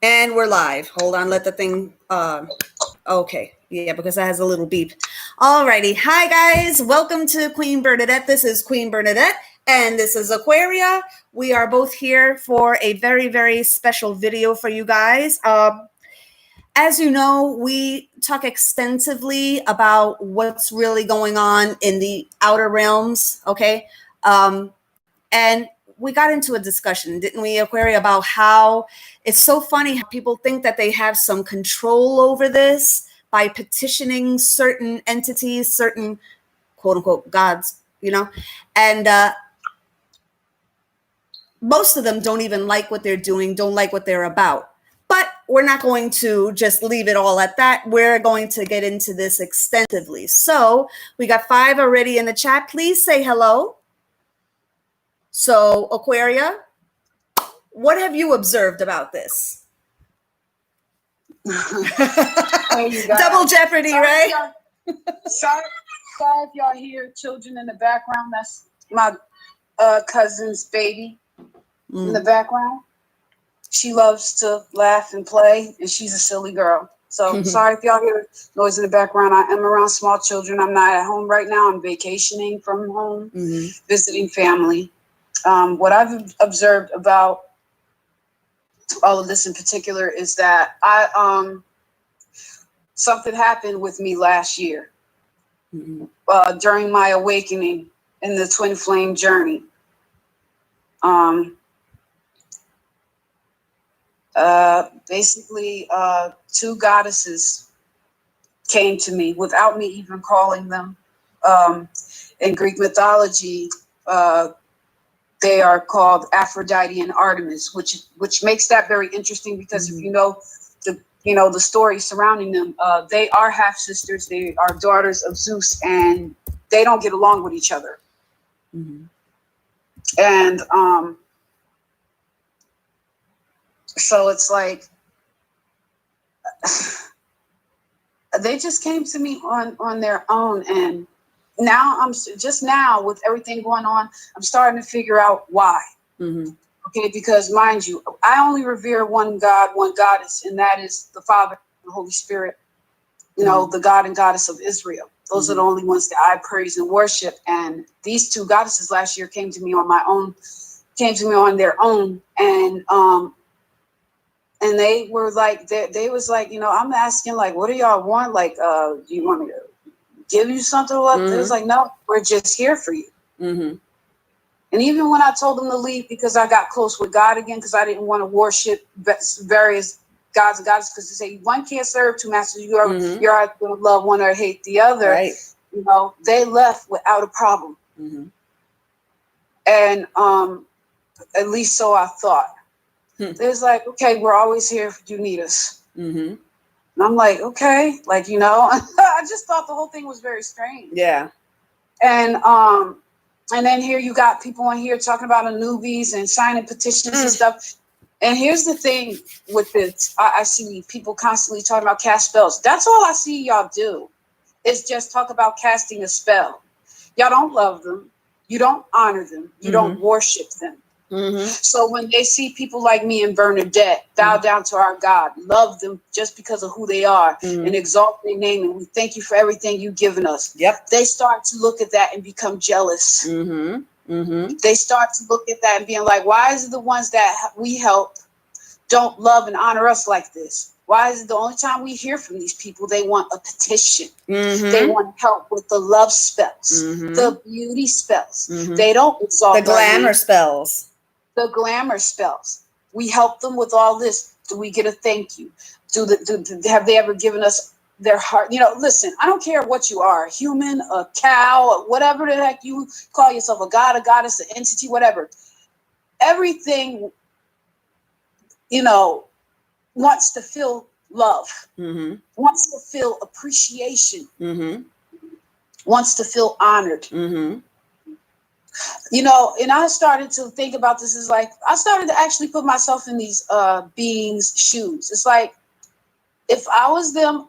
And we're live. Hold on, let the thing, okay. Yeah, because that has a little beep. Alrighty. Hi, guys. Welcome to Queen Bernadette. This is Queen Bernadette, and this is Aquaria. We are both here for a very, very special video for you guys. As you know, we talk extensively about what's really going on in the outer realms, okay? And we got into a discussion, didn't we, Aquaria, about how it's so funny how people think that they have some control over this by petitioning certain entities, certain quote unquote gods, and most of them don't even like what they're doing, don't like what they're about. But we're not going to just leave it all at that. We're going to get into this extensively. So we got 5 already in the chat. Please say hello. So, Aquaria, what have you observed about this? Double jeopardy, right? Sorry if y'all hear children in the background. That's my cousin's baby in the background. She loves to laugh and play, and she's a silly girl. So sorry if y'all hear noise in the background. I am around small children. I'm not at home right now. I'm vacationing from home, visiting family. What I've observed about all of this in particular is that something happened with me last year during my awakening in the twin flame journey. Basically, 2 goddesses came to me without me even calling them. In Greek mythology, they are called Aphrodite and Artemis, which makes that very interesting because if you know the story surrounding them, they are half sisters. They are daughters of Zeus, and they don't get along with each other. And so it's like they just came to me on their own, and now now with everything going on, I'm starting to figure out why. Okay, because mind you, I only revere one God, one goddess, and that is the Father and the Holy Spirit. The God and Goddess of Israel. Those are the only ones that I praise and worship. And these 2 goddesses last year came to me on their own, and they were like, they was like, I'm asking, like, what do y'all want? Like, do you want me to give you something? They was like, no, we're just here for you. And even when I told them to leave because I got close with God again, because I didn't want to worship various gods and goddesses, because they say one can't serve 2 masters. You're either going to love one or hate the other. Right. They left without a problem. And at least so I thought. They was like, okay, we're always here if you need us. And I'm like, okay, like, I just thought the whole thing was very strange. Yeah. And then here you got people on here talking about Anubis and signing petitions and stuff. And here's the thing with this. I see people constantly talking about cast spells. That's all I see y'all do is just talk about casting a spell. Y'all don't love them. You don't honor them. You don't worship them. So when they see people like me and Bernadette bow down to our God, love them just because of who they are, and exalt their name, and we thank you for everything you've given us. They start to look at that and become jealous. They start to look at that and being like, why is it the ones that we help don't love and honor us like this? Why is it the only time we hear from these people, they want a petition? They want help with the love spells, the beauty spells. They don't exalt the glamour spells. The glamour spells. We help them with all this. Do we get a thank you? Have they ever given us their heart? Listen, I don't care what you are, a human, a cow, whatever the heck you call yourself, a god, a goddess, an entity, whatever. Everything, wants to feel love, wants to feel appreciation, wants to feel honored. And I started to think about this is like, I started to actually put myself in these beings' shoes. It's like, if I was them,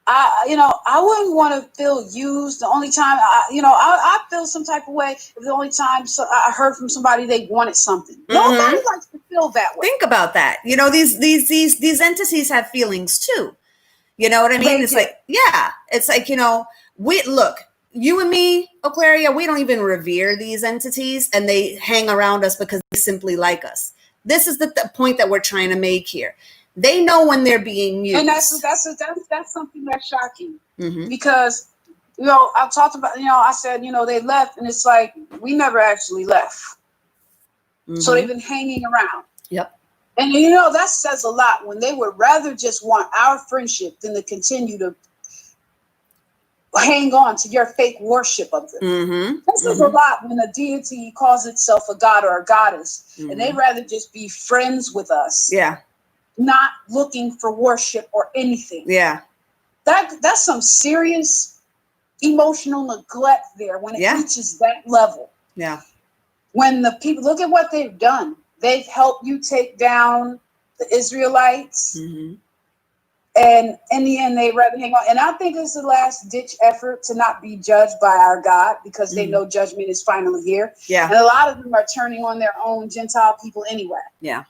I wouldn't want to feel used. The only time I feel some type of way if the only time I heard from somebody they wanted something. Nobody likes to feel that way. Think about that. These entities have feelings too. You know what I mean? It's like, yeah, it's like, we look, you and me, Aquaria, we don't even revere these entities, and they hang around us because they simply like us. This is the point that we're trying to make here. They know when they're being used. And that's something that's shocking, because, I talked about, I said, they left, and it's like, we never actually left. So they've been hanging around. Yep. And that says a lot, when they would rather just want our friendship than to continue to hang on to your fake worship of them. This is a lot when a deity calls itself a god or a goddess, and they rather just be friends with us. Yeah. Not looking for worship or anything. Yeah. That's some serious emotional neglect there when it reaches that level. Yeah. When the people, look at what they've done. They've helped you take down the Israelites. And in the end, they rather hang on. And I think it's the last ditch effort to not be judged by our God, because they know judgment is finally here. Yeah. And a lot of them are turning on their own Gentile people anyway. Yeah.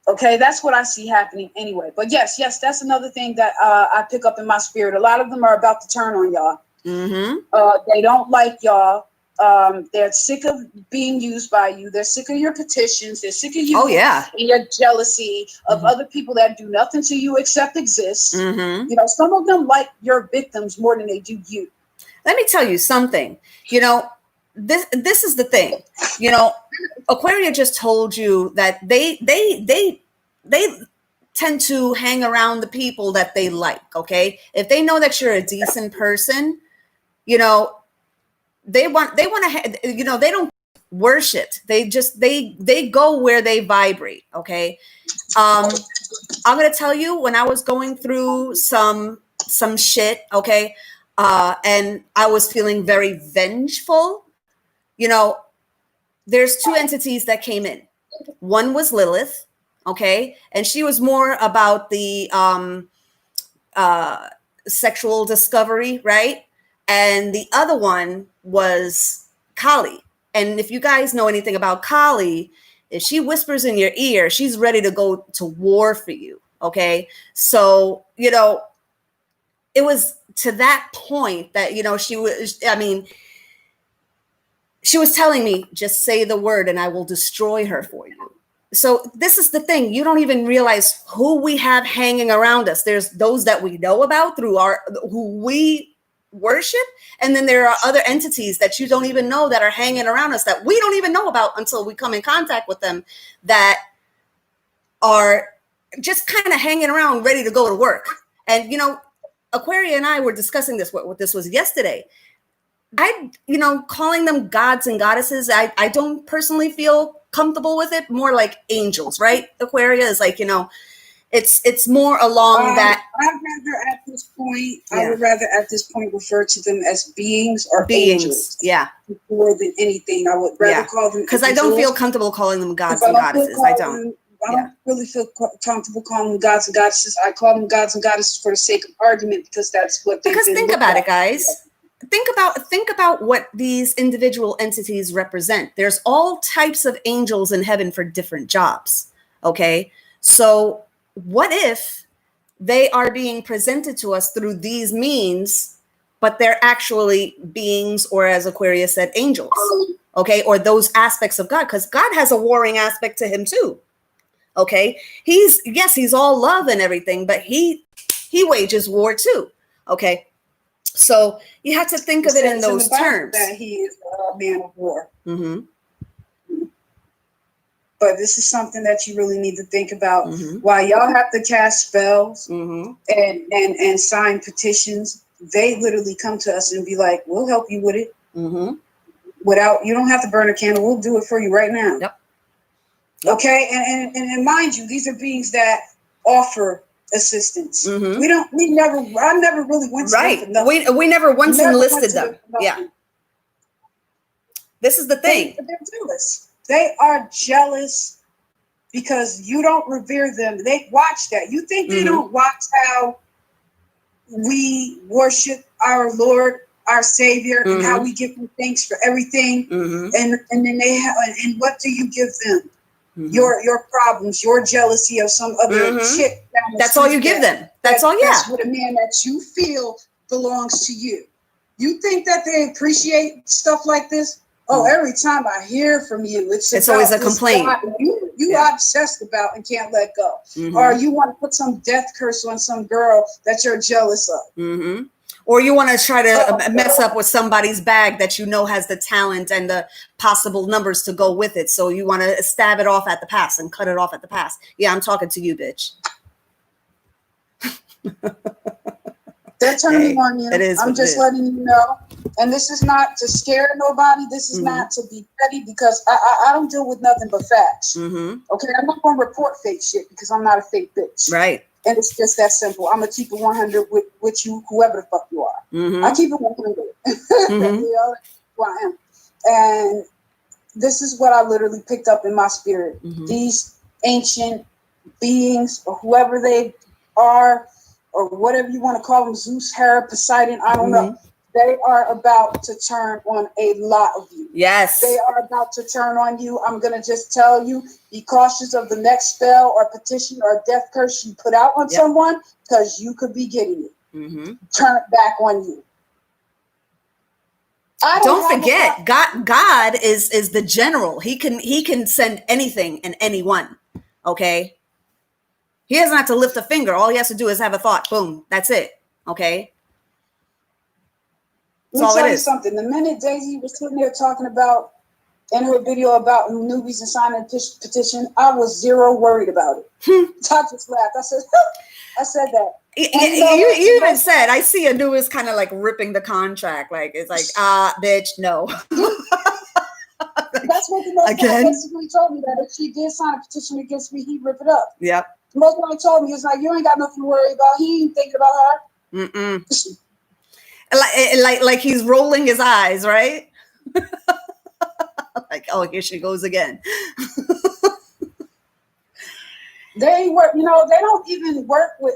Okay, that's what I see happening anyway. But yes, that's another thing that I pick up in my spirit. A lot of them are about to turn on y'all. They don't like y'all. They're sick of being used by you. They're sick of your petitions. They're sick of you and your jealousy of other people that do nothing to you except exist. Some of them like your victims more than they do you. Let me tell you something. This is the thing. Aquaria just told you that they tend to hang around the people that they like. Okay, if they know that you're a decent person, they want to, they don't worship. They just, they go where they vibrate. Okay. I'm going to tell you, when I was going through some shit. Okay. And I was feeling very vengeful. There's two entities that came in. One was Lilith. Okay. And she was more about the, sexual discovery. Right. And the other one was Kali. And if you guys know anything about Kali, if she whispers in your ear, she's ready to go to war for you. Okay. So, it was to that point that, she was telling me, just say the word and I will destroy her for you. So this is the thing. You don't even realize who we have hanging around us. There's those that we know about through who we worship, and then there are other entities that you don't even know that are hanging around us that we don't even know about until we come in contact with them, that are just kind of hanging around ready to go to work. And Aquaria and I were discussing this, what this was yesterday. Calling them gods and goddesses, I don't personally feel comfortable with it. More like angels, right? Aquaria is like, it's more along that. I would rather at this point refer to them as beings or angels. Yeah. More than anything, I would rather call them, because I don't feel comfortable calling them gods and goddesses. I don't really feel comfortable calling them gods and goddesses. I call them gods and goddesses for the sake of argument, because that's what they. Because think about it, guys. Think about what these individual entities represent. There's all types of angels in heaven for different jobs. Okay, so what if they are being presented to us through these means, but they're actually beings, or as Aquarius said, angels? Okay, or those aspects of God, because God has a warring aspect to him too. Okay, he's all love and everything, but he wages war too. Okay. So you have to think of it in those terms. That he is a man of war. But this is something that you really need to think about. While y'all have to cast spells and sign petitions, they literally come to us and be like, "We'll help you with it. You don't have to burn a candle. We'll do it for you right now." Yep. Okay, and mind you, these are beings that offer assistance. I never really went to them for nothing. We never once enlisted them. Yeah. This is the thing. They're jealous. They are jealous because you don't revere them. They watch that. You think they don't watch how we worship our Lord, our Savior, and how we give him thanks for everything. And then they have, and what do you give them? Your problems, your jealousy of some other chick down the That's all you street give them. That's all. Yeah. That's with a man that you feel belongs to you. You think that they appreciate stuff like this? Oh, every time I hear from you, it's always a complaint. You are obsessed about and can't let go. Or you want to put some death curse on some girl that you're jealous of. Or you want to try to mess up with somebody's bag that you know has the talent and the possible numbers to go with it. So you want to stab it off at the pass and cut it off at the pass. Yeah, I'm talking to you, bitch. They're turning on you. It is. I'm just letting you know. And this is not to scare nobody. This is not to be petty, because I don't deal with nothing but facts. Okay, I'm not going to report fake shit because I'm not a fake bitch. Right. And it's just that simple. I'm going to keep it 100 with you, whoever the fuck you are. I keep it 100. You know who I am. And this is what I literally picked up in my spirit. These ancient beings, or whoever they are, or whatever you want to call them, Zeus, Hera, Poseidon, I don't know. They are about to turn on a lot of you. Yes. They are about to turn on you. I'm going to just tell you, be cautious of the next spell or petition or death curse you put out on someone, because you could be getting it. Turn it back on you. Don't forget, God is the general. He can send anything and anyone. Okay. He doesn't have to lift a finger. All he has to do is have a thought. Boom. That's it. Okay. Let me tell you something. The minute Daisy was sitting there talking about in her video about newbies and signing a petition, I was zero worried about it. I just laughed. I said that. You even said, I see a newbie kind of like ripping the contract. Like, it's like, bitch, no. That's what the most guy basically told me, that if she did sign a petition against me, he'd rip it up. Yep. The most guy told me, it's like, you ain't got nothing to worry about. He ain't thinking about her. Like he's rolling his eyes, right? Like, oh, here she goes again. They work, they don't even work with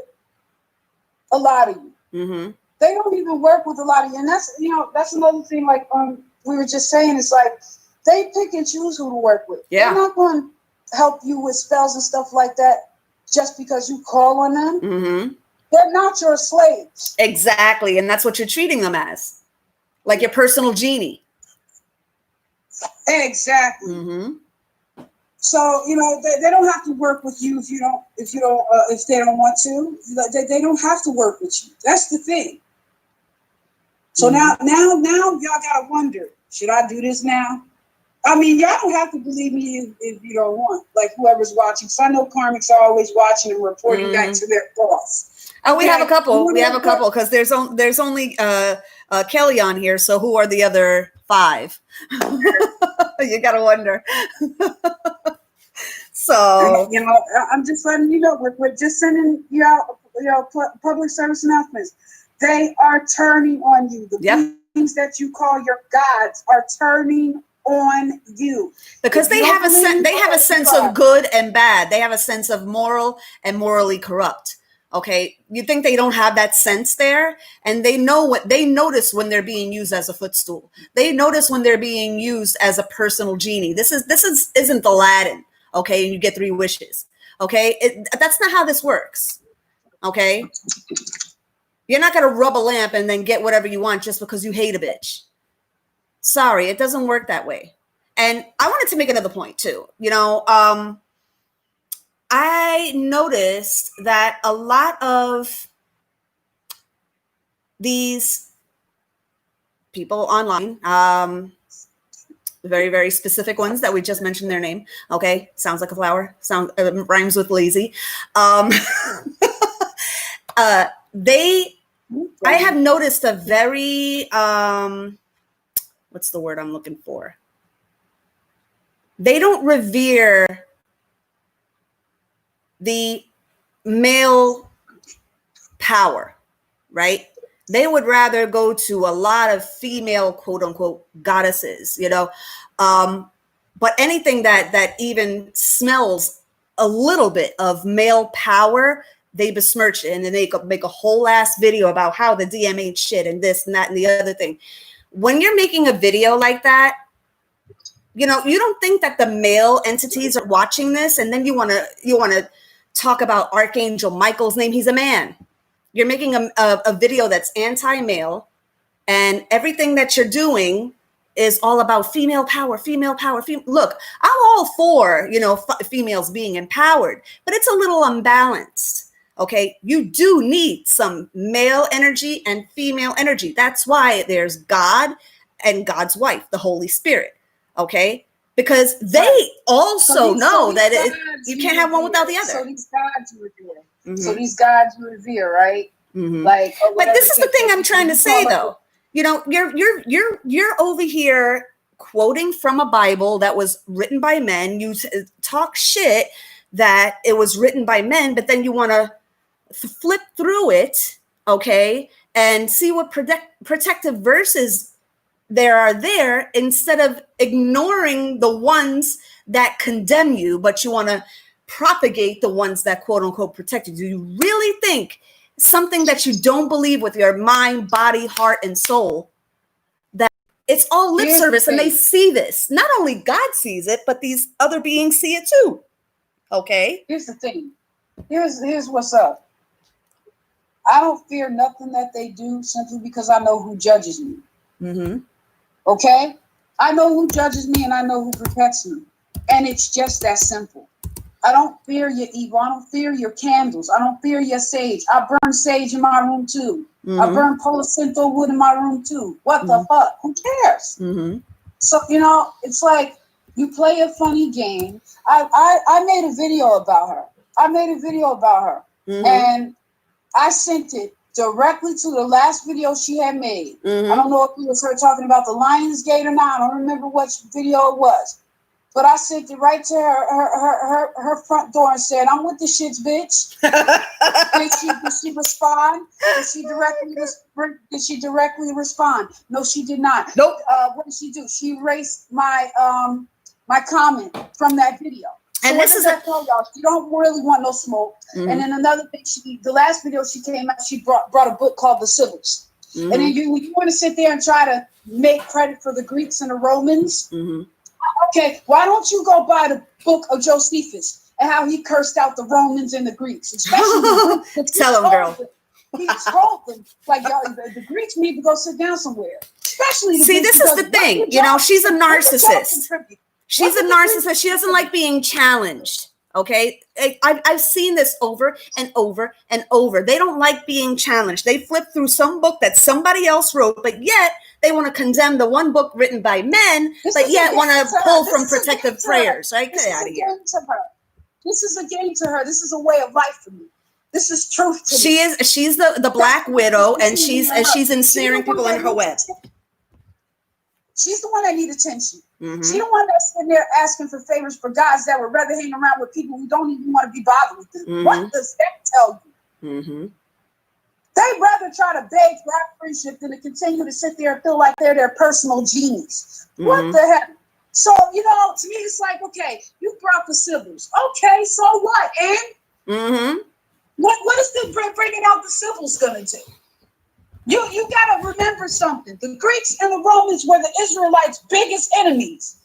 a lot of you. They don't even work with a lot of you. And that's, that's another thing, like we were just saying, it's like they pick and choose who to work with. Yeah. They're not going to help you with spells and stuff like that just because you call on them. They're not your slaves. Exactly. And that's what you're treating them as. Like your personal genie. Exactly. So, they don't have to work with you if they don't want to. They don't have to work with you. That's the thing. So now y'all gotta wonder, should I do this now? I mean, y'all don't have to believe me if you don't want. Like whoever's watching. So I know karmics are always watching and reporting back to their boss. Oh, we have a couple. We have a couple because there's only Kelly on here. So who are the other 5? You gotta wonder. So I'm just letting you know. We're just sending you out, public service announcements. They are turning on you. The things that you call your gods are turning on you because they have a sense of good and bad. They have a sense of moral and morally corrupt. Okay, you think they don't have that sense there? And they notice when they're being used as a footstool. They notice when they're being used as a personal genie. This isn't Aladdin. Okay, and you get 3 wishes. Okay, that's not how this works. Okay, you're not gonna rub a lamp and then get whatever you want just because you hate a bitch. Sorry, it doesn't work that way. And I wanted to make another point too. I noticed that a lot of these people online, very, very specific ones that we just mentioned their name. Okay. Sounds like a flower. Rhymes with lazy. I have noticed a very, what's the word I'm looking for? They don't revere the male power, right? They would rather go to a lot of female, quote unquote, goddesses, but anything that even smells a little bit of male power, they besmirch it, and then they make a whole ass video about how the DM ain't shit and this and that and the other thing. When you're making a video like that, you know, you don't think that the male entities are watching this, and then you want to talk about Archangel Michael's name. He's a man. You're making a video that's anti-male, and everything that you're doing is all about female power, female power. Look, I'm all for, you know, females being empowered, but it's a little unbalanced. Okay, you do need some male energy and female energy. That's why there's God and God's wife, the Holy Spirit. Okay, because they also know that you can't have one without the other. So these gods you revere. Mm-hmm. So these gods you revere, right? Mm-hmm. Like, but this is the thing I'm trying to say, though. You know, you're over here quoting from a Bible that was written by men. You talk shit that it was written by men, but then you want to flip through it, okay, and see what protective verses there are there, instead of ignoring the ones that condemn you, but you want to propagate the ones that quote unquote protect you. Do you really think something that you don't believe with your mind, body, heart, and soul, that it's all lip service and they see this? Not only God sees it, but these other beings see it too. Okay. Here's the thing. Here's what's up. I don't fear nothing that they do simply because I know who judges me. Mm-hmm. Okay? I know who judges me and I know who protects me. And it's just that simple. I don't fear your evil. I don't fear your candles. I don't fear your sage. I burn sage in my room too. Mm-hmm. I burn Palo Santo wood in my room too. What the fuck? Who cares? Mm-hmm. So, you know, it's like you play a funny game. I made a video about her. Mm-hmm. And I sent it directly to the last video she had made. Mm-hmm. I don't know if it was her talking about the Lions Gate or not. I don't remember what video it was. But I sent it right to her front door and said, "I'm with the shits, bitch." Did she respond? Did she directly respond? No, she did not. Nope. What did she do? She erased my my comment from that video. So and this is tell y'all, she don't really want no smoke. Mm-hmm. And then another thing, the last video she came out, she brought a book called The Civils. Mm-hmm. And then you want to sit there and try to make credit for the Greeks and the Romans. Mm-hmm. Okay, why don't you go buy the book of Josephus and how he cursed out the Romans and the Greeks, especially tell him, girl. He told them, like, y'all, the Greeks need to go sit down somewhere. Especially see, this is the thing. You know, she's a narcissist. She's a narcissist. She doesn't like being challenged. Okay, I've seen this over and over and over. They don't like being challenged. They flip through some book that somebody else wrote, but yet they want to condemn the one book written by men, but yet want to pull from protective prayers. Right? Get out of here. This is a game to her. This is a way of life for me. This is truth to me. She's the Black Widow, and she's ensnaring people in her web. She's the one that needs attention. Mm-hmm. She's the one that's in there asking for favors for guys that would rather hang around with people who don't even want to be bothered with them. Mm-hmm. What does that tell you? Mm-hmm. They'd rather try to beg for our friendship than to continue to sit there and feel like they're their personal genius. Mm-hmm. What the heck? So, you know, to me, it's like, okay, you brought the Civils. Okay, so what? And mm-hmm. what is the bringing out the Civils going to do? You got to remember something. The Greeks and the Romans were the Israelites' biggest enemies.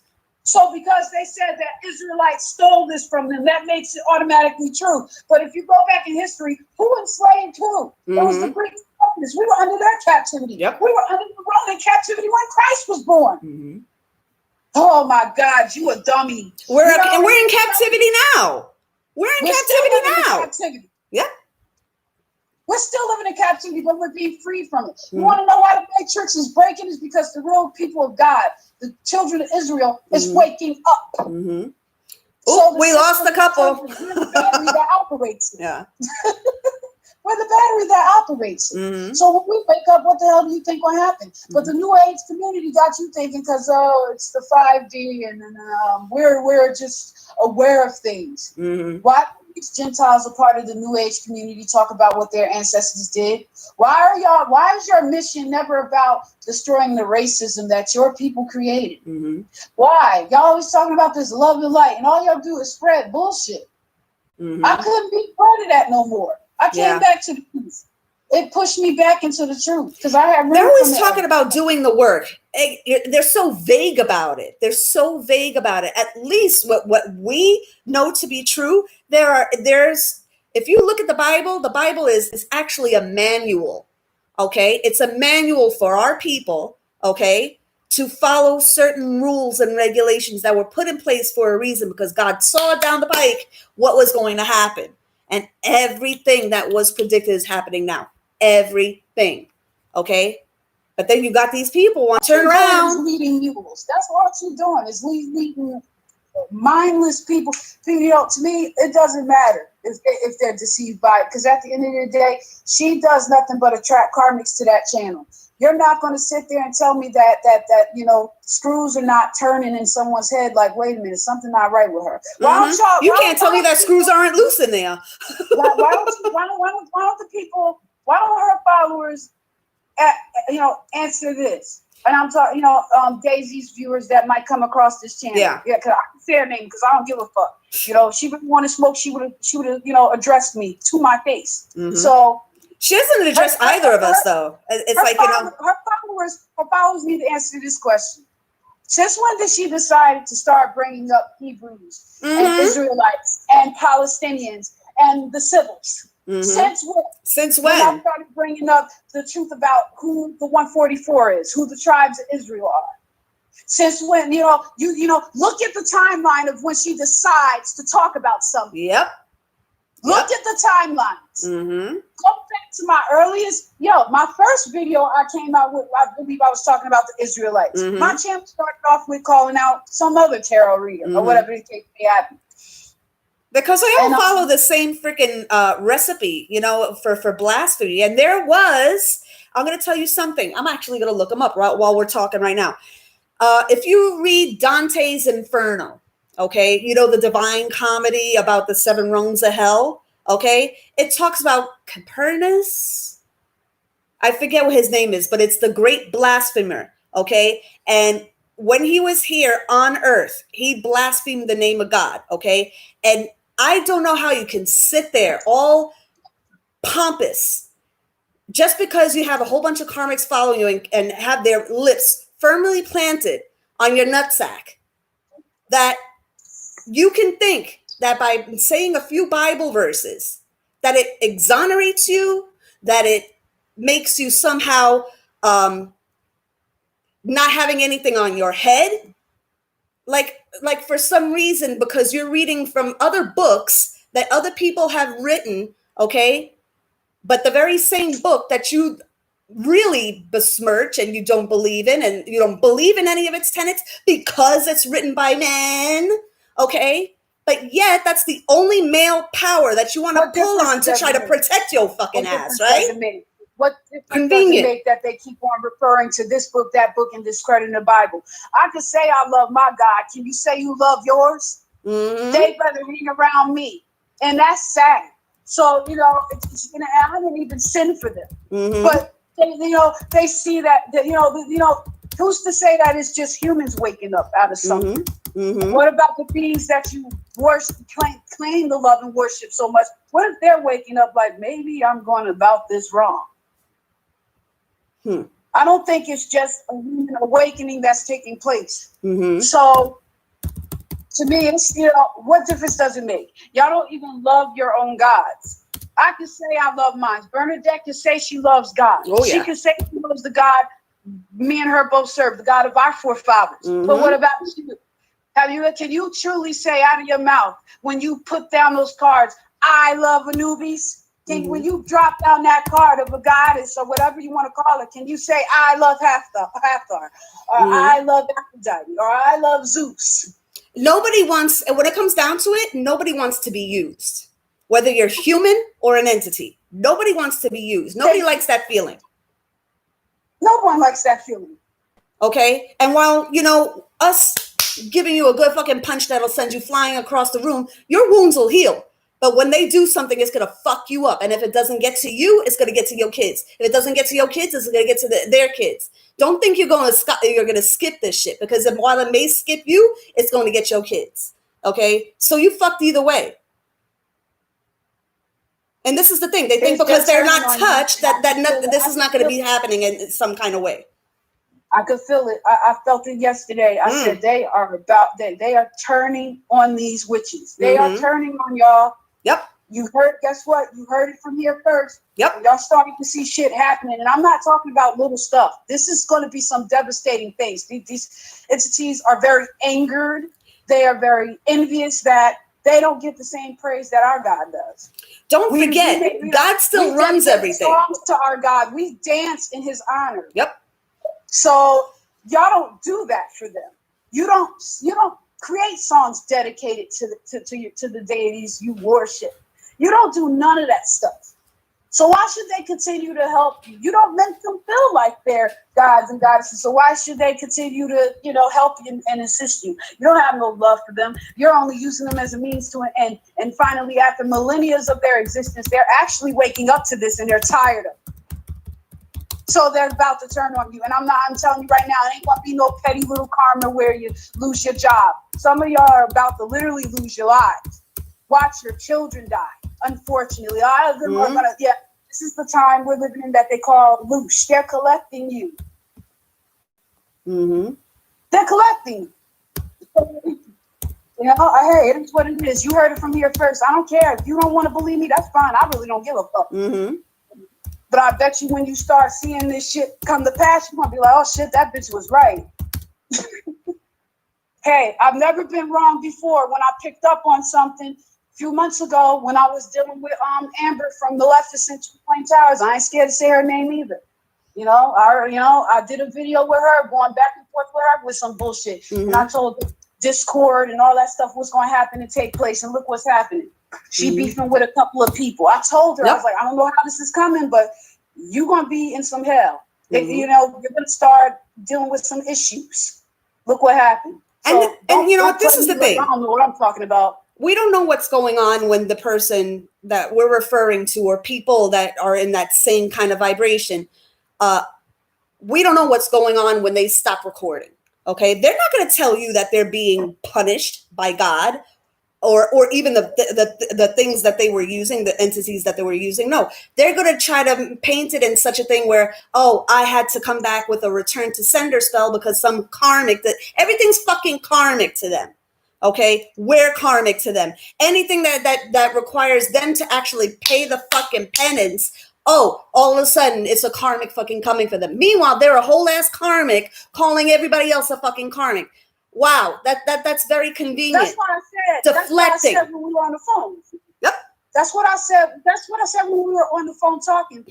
So because they said that Israelites stole this from them, that makes it automatically true. But if you go back in history, who enslaved who? Mm-hmm. It was the Greeks and Romans. We were under their captivity. Yep. We were under the Roman captivity when Christ was born. Mm-hmm. Oh my God, you a dummy. We're in captivity now. We're in captivity now. Yep. We're still living in captivity, but we're being freed from it. Mm-hmm. You want to know why the Matrix is breaking? Is because the real people of God, the children of Israel, is waking up. Mm-hmm. So we lost a couple. We're the battery that operates it. Yeah. We're the battery that operates it. Mm-hmm. So when we wake up, what the hell do you think will happen? Mm-hmm. But the New Age community got you thinking because, it's the 5D and we're just aware of things. Mm-hmm. Why? These Gentiles are part of the New Age community talk about what their ancestors did. Why is your mission never about destroying the racism that your people created? Mm-hmm. Why? Y'all always talking about this love and light, and all y'all do is spread bullshit. Mm-hmm. I couldn't be part of that no more. I came back to the truth. It pushed me back into the truth because I had. They're always talking about doing the work. They're so vague about it. At least what we know to be true. There's if you look at the Bible is actually a manual. Okay, it's a manual for our people. Okay, to follow certain rules and regulations that were put in place for a reason because God saw down the pike what was going to happen, and everything that was predicted is happening now. Everything. Okay. But then you got these people want to turn around. Leading mules. That's what you're doing is leading mindless people. You know, to me, it doesn't matter if they're deceived by it. Because at the end of the day, she does nothing but attract karmics to that channel. You're not going to sit there and tell me that you know screws are not turning in someone's head. Like, wait a minute, something not right with her. You can't tell me that screws aren't loose in there. Why don't her followers, answer this? And I'm talking, Daisy's viewers that might come across this channel. Yeah, because I can say her name because I don't give a fuck. You know, she would want to smoke. She would have, addressed me to my face. Mm-hmm. So she doesn't address either of us, though. It's like her followers need to answer this question. Since when did she decide to start bringing up Hebrews and Israelites and Palestinians and the civils? Mm-hmm. Since when? I started bringing up the truth about who the 144 is, who the tribes of Israel are. Since when? You look at the timeline of when she decides to talk about something. Yep. Look at the timelines. Mm-hmm. Go back to my earliest, my first video I came out with, I believe I was talking about the Israelites. Mm-hmm. My channel started off with calling out some other tarot reader or whatever the case may happen. Because they all follow the same freaking recipe, for blasphemy. And there was, I'm going to tell you something. I'm actually going to look them up while we're talking right now. If you read Dante's Inferno, okay, the Divine Comedy about the 7 rungs of hell, okay, it talks about Copernicus. I forget what his name is, but it's the great blasphemer, okay? And when he was here on earth, he blasphemed the name of God, okay? And I don't know how you can sit there all pompous just because you have a whole bunch of karmics following you and have their lips firmly planted on your nutsack, that you can think that by saying a few Bible verses, that it exonerates you, that it makes you somehow not having anything on your head. Like for some reason, because you're reading from other books that other people have written, okay, but the very same book that you really besmirch and you don't believe in, and you don't believe in any of its tenets because it's written by men, okay, but yet that's the only male power that you want to pull on to try to protect your fucking ass, right? What difference does it make that they keep on referring to this book, that book, and discrediting the Bible? I could say I love my God. Can you say you love yours? Mm-hmm. They better hang around me. And that's sad. So, I didn't even sin for them. Mm-hmm. But, they see that, who's to say that it's just humans waking up out of something? Mm-hmm. Mm-hmm. What about the beings that you worship, claim to love and worship so much? What if they're waking up like, maybe I'm going about this wrong? I don't think it's just a human awakening that's taking place. Mm-hmm. So, to me, it's, what difference does it make? Y'all don't even love your own gods. I can say I love mine. Bernadette can say she loves God. Oh, yeah. She can say she loves the God me and her both serve, the God of our forefathers. Mm-hmm. But what about you? Can you truly say out of your mouth when you put down those cards, I love Anubis? When you drop down that card of a goddess or whatever you want to call it, can you say, I love Hathor, or I love Aphrodite, or I love Zeus? Nobody wants, when it comes down to it, nobody wants to be used. Whether you're human or an entity, nobody wants to be used. Nobody likes that feeling. No one likes that feeling. Okay? And while, us giving you a good fucking punch that'll send you flying across the room, your wounds will heal. But when they do something, it's going to fuck you up. And if it doesn't get to you, it's going to get to your kids. If it doesn't get to your kids, it's going to get to their kids. Don't think you're going to skip this shit, because while it may skip you, it's going to get your kids. Okay? So you fucked either way. And this is the thing. They think because they're not touched this is not going to be happening in some kind of way. I could feel it. I felt it yesterday. I said they are turning on these witches. They are turning on y'all. Yep. You heard, guess what? You heard it from here first. Yep. Y'all starting to see shit happening. And I'm not talking about little stuff. This is going to be some devastating things. These entities are very angered. They are very envious that they don't get the same praise that our God does. Don't forget, God still runs everything. Songs to our God. We dance in his honor. Yep. So y'all don't do that for them. You don't create songs dedicated to the deities you worship. You don't do none of that stuff. So why should they continue to help you? You don't make them feel like they're gods and goddesses. So why should they continue to, help you and assist you? You don't have no love for them. You're only using them as a means to an end. And finally, after millennia of their existence, they're actually waking up to this and they're tired of it. So they're about to turn on you. And I'm telling you right now, it ain't gonna be no petty little karma where you lose your job. Some of y'all are about to literally lose your lives. Watch your children die. Unfortunately, a lot of them are gonna. Yeah, this is the time we're living in that they call loosh. They're collecting you. They're collecting. Hey, it is what it is. You heard it from here first. I don't care if you don't want to believe me. That's fine. I really don't give a fuck. But I bet you when you start seeing this shit come to pass, you're gonna be like, oh shit, that bitch was right. Hey, I've never been wrong before. When I picked up on something a few months ago when I was dealing with Amber from Maleficent Twin Towers, I ain't scared to say her name either. I did a video with her, going back and forth with her with some bullshit. And I told Discord and all that stuff was going to happen and take place. And look what's happening. She beefing with a couple of people. I told her, I was like, I don't know how this is coming, but you're going to be in some hell. If, you're going to start dealing with some issues. Look what happened. So this is the thing. I don't know what I'm talking about. We don't know what's going on when the person that we're referring to or people that are in that same kind of vibration, we don't know what's going on when they stop recording. Okay. They're not going to tell you that they're being punished by God or even the things that they were using, the entities that they were using. No, they're going to try to paint it in such a thing where, oh, I had to come back with a return to sender spell because some karmic, that everything's fucking karmic to them. Okay, we're karmic to them. Anything that requires them to actually pay the fucking penance, oh, all of a sudden it's a karmic fucking coming for them. Meanwhile, they're a whole ass karmic calling everybody else a fucking karmic. Wow, that's very convenient. That's what I said. Deflecting. That's what I said when we were on the phone. Yep. That's what I said. That's what I said when we were on the phone talking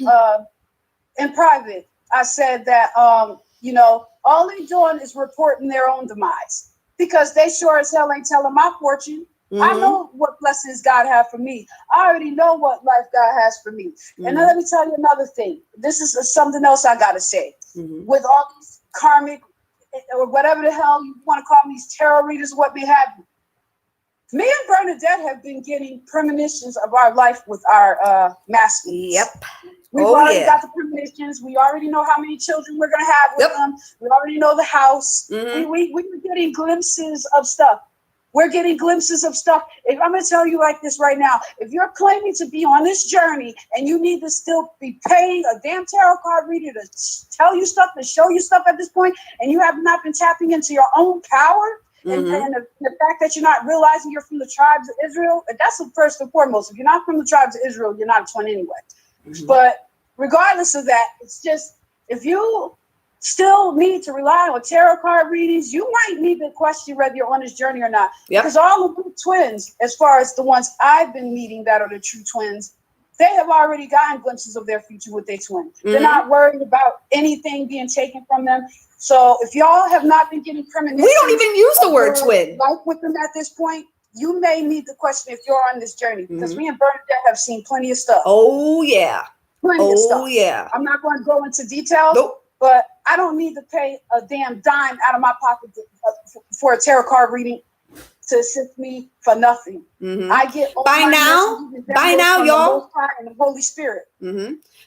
in private. I said that all they're doing is reporting their own demise. Because they sure as hell ain't telling my fortune. I know what blessings God have for me. I already know what life God has for me. And then let me tell you another thing. This is something else I got to say. With all these karmic or whatever the hell you want to call me, these tarot readers, what may have you. Me and Bernadette have been getting premonitions of our life with our masculines. Yep. We've already got the premonitions. We already know how many children we're going to have with them. We already know the house. We're getting glimpses of stuff. We're getting glimpses of stuff. If I'm going to tell you like this right now, if you're claiming to be on this journey and you need to still be paying a damn tarot card reader to tell you stuff, to show you stuff at this point, and you have not been tapping into your own power, and the fact that you're not realizing you're from the tribes of Israel, that's the first and foremost. If you're not from the tribes of Israel, you're not a twin anyway. But regardless of that, it's just, if you still need to rely on tarot card readings, you might need to question whether you're on this journey or not. Because all of the twins, as far as the ones I've been meeting that are the true twins, they have already gotten glimpses of their future with their twin. They're not worried about anything being taken from them. So if y'all have not been getting premonitions, we don't even use the word twin. Life with them at this point, you may need to question if you're on this journey, because me and Bernadette have seen plenty of stuff. Oh yeah. Plenty of stuff. Oh yeah. I'm not going to go into details. But I don't need to pay a damn dime out of my pocket for a tarot card reading to assist me for nothing. I get all by now, y'all, and the Holy Spirit.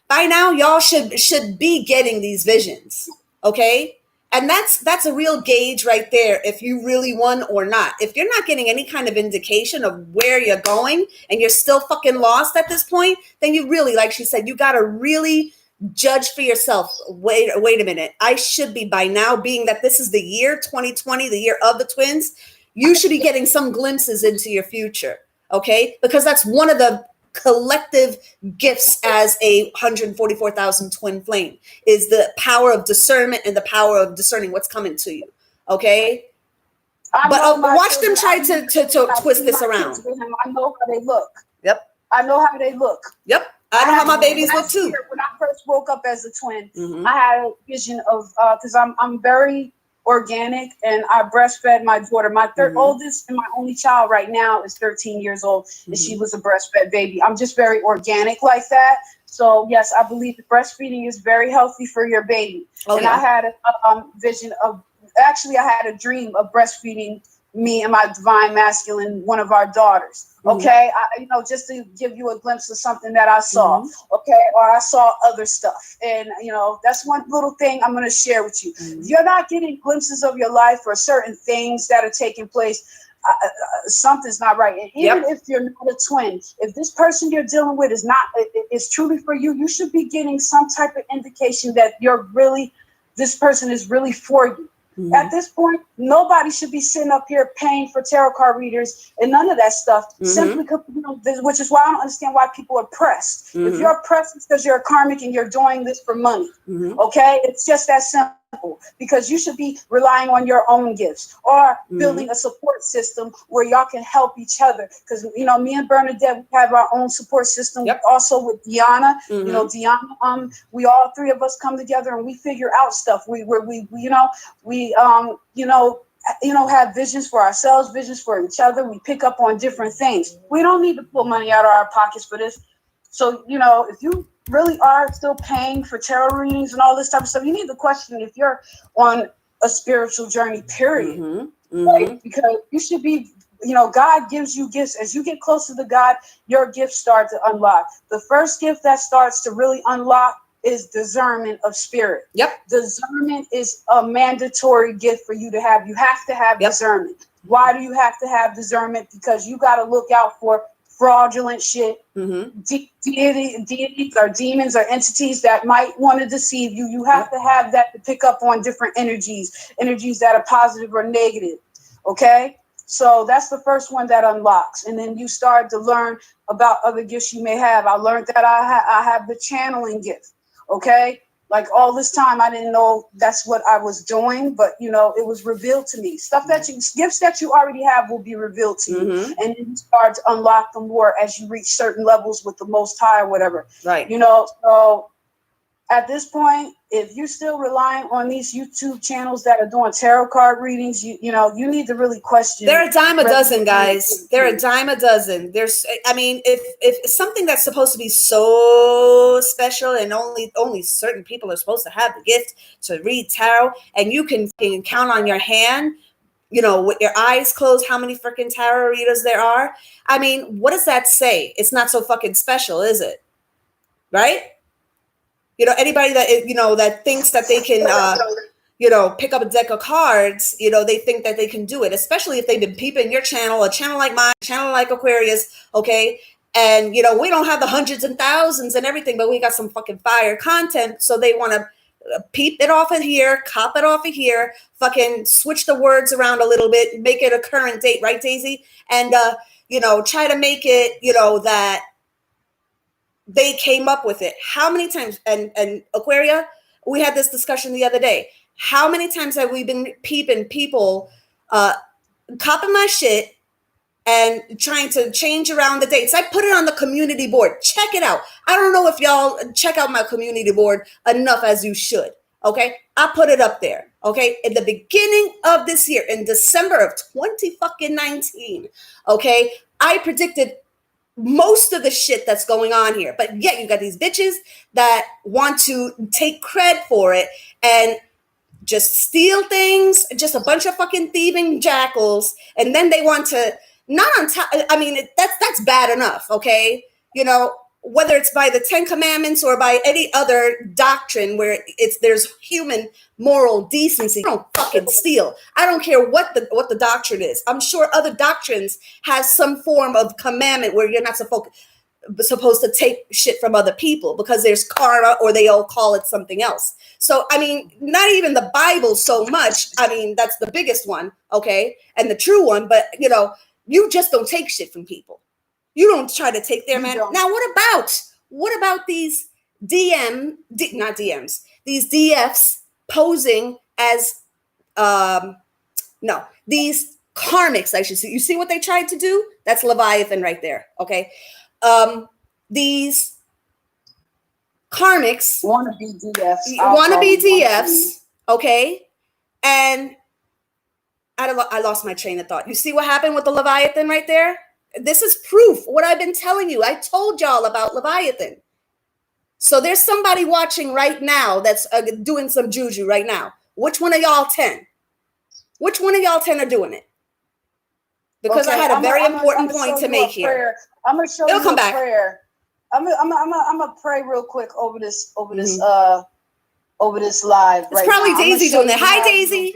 By now, y'all should be getting these visions, okay? And that's a real gauge right there if you really won or not. If you're not getting any kind of indication of where you're going and you're still fucking lost at this point, then you really, like she said, you got to really judge for yourself. Wait a minute. I should be by now, being that this is the year 2020, the year of the twins, you should be getting some glimpses into your future. Okay? Because that's one of the collective gifts as a 144,000 twin flame, is the power of discernment and the power of discerning what's coming to you. Okay? But watch them try to twist this around. I know how they look. Yep. I know how they look. Yep. I know how my babies look too. When I first woke up as a twin, I had a vision of, because I'm very organic, and I breastfed my daughter. My oldest and my only child right now is 13 years old, and she was a breastfed baby. I'm just very organic like that. So yes, I believe that breastfeeding is very healthy for your baby. I had a vision of, actually I had a dream of breastfeeding me and my divine masculine, one of our daughters. Okay, just to give you a glimpse of something that I saw. Okay, or I saw other stuff, and that's one little thing I'm going to share with you. If you're not getting glimpses of your life or certain things that are taking place, something's not right. And even if you're not a twin, if this person you're dealing with is truly for you, you should be getting some type of indication that this person is really for you. At this point, nobody should be sitting up here paying for tarot card readers and none of that stuff. Simply because, which is why I don't understand why people are pressed. If you're pressed, it's because you're a karmic and you're doing this for money. Okay, it's just that simple. Because you should be relying on your own gifts or building a support system where y'all can help each other. Because me and Bernadette, we have our own support system. Also with Deanna, Deanna, we all three of us come together and we figure out stuff. We have visions for ourselves, visions for each other. We pick up on different things. We don't need to pull money out of our pockets for this. So, if you really are still paying for tarot readings and all this type of stuff, you need to question if you're on a spiritual journey, period. Right? Because you should be, God gives you gifts. As you get closer to God, your gifts start to unlock. The first gift that starts to really unlock is discernment of spirit. Discernment is a mandatory gift for you to have. You have to have discernment. Why do you have to have discernment? Because you got to look out for fraudulent shit, deities or demons or entities that might want to deceive you. You have to have that to pick up on different energies that are positive or negative. Okay? So that's the first one that unlocks. And then you start to learn about other gifts you may have. I learned that I have the channeling gift. Okay? Like all this time, I didn't know that's what I was doing, but it was revealed to me. Gifts that you already have will be revealed to you, and then you start to unlock them more as you reach certain levels with the Most High or whatever. Right. So at this point, if you're still relying on these YouTube channels that are doing tarot card readings, you need to really question. They're a dime a dozen, guys. They're a dime a dozen. If something that's supposed to be so special and only certain people are supposed to have the gift to read tarot, and you can count on your hand, with your eyes closed, how many freaking tarot readers there are. I mean, what does that say? It's not so fucking special, is it? Right? Anybody that, that thinks that they can, pick up a deck of cards, they think that they can do it, especially if they've been peeping your channel, a channel like mine, a channel like Aquarius, okay? And, we don't have the hundreds and thousands and everything, but we got some fucking fire content, so they want to peep it off of here, cop it off of here, fucking switch the words around a little bit, make it a current date, right, Daisy? And, try to make it, that they came up with it. How many times, and Aquaria, we had this discussion the other day. How many times have we been peeping people copying my shit and trying to change around the dates? I put it on the community board. Check it out. I don't know if y'all check out my community board enough as you should. Okay, I put it up there. Okay, in the beginning of this year, in December of 2019. Okay, I predicted most of the shit that's going on here, but yet you got these bitches that want to take cred for it and just steal things, just a bunch of fucking thieving jackals, and then they want to not on top. I mean, that's bad enough, okay? whether it's by the 10 Commandments or by any other doctrine where there's human moral decency. I don't fucking steal. I don't care what the doctrine is. I'm sure other doctrines has some form of commandment where you're not supposed to take shit from other people because there's karma, or they all call it something else. So, I mean, not even the Bible so much. I mean, that's the biggest one, okay, and the true one. But, you know, you just don't take shit from people. You don't try to take their man. Now, what about these not DMs, these DFs posing as, these karmics, I should say. You see what they tried to do? That's Leviathan right there, okay? These karmics wannabe DFs, okay? And I lost my train of thought. You see what happened with the Leviathan right there? This is proof. What I've been telling you. I told y'all about Leviathan. So there's somebody watching right now that's doing some juju right now. Which one of y'all 10? Which one of y'all 10 are doing it? Because I had a very important point to make here. I'm gonna show you a prayer. I'm gonna pray real quick over this live. It's probably Daisy doing that. Hi, Daisy.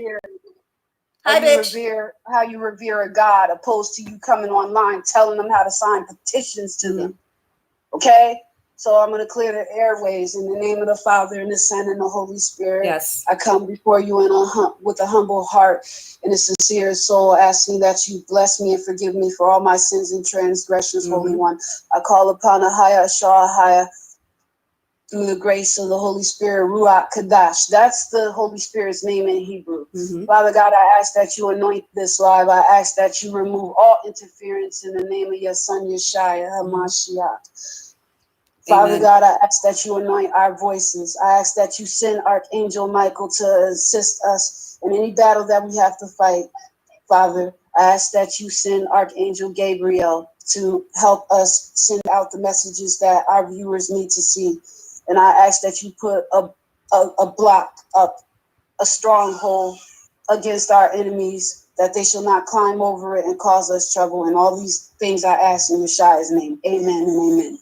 Hi, bitch. How you revere a God, opposed to you coming online telling them how to sign petitions to them. Okay. So I'm going to clear the airways in the name of the Father and the Son and the Holy Spirit. Yes. I come before you with a humble heart and a sincere soul, asking that you bless me and forgive me for all my sins and transgressions, Holy One. I call upon Ahaya Ashahaya through the grace of the Holy Spirit, Ruach Kadash. That's the Holy Spirit's name in Hebrew. Father God, I ask that you anoint this live. I ask that you remove all interference in the name of your Son, Yeshua HaMashiach. Father God, I ask that you anoint our voices. I ask that you send Archangel Michael to assist us in any battle that we have to fight. Father, I ask that you send Archangel Gabriel to help us send out the messages that our viewers need to see. And I ask that you put a block up, a stronghold against our enemies, that they shall not climb over it and cause us trouble. And all these things I ask in Yeshua's name. Amen and amen.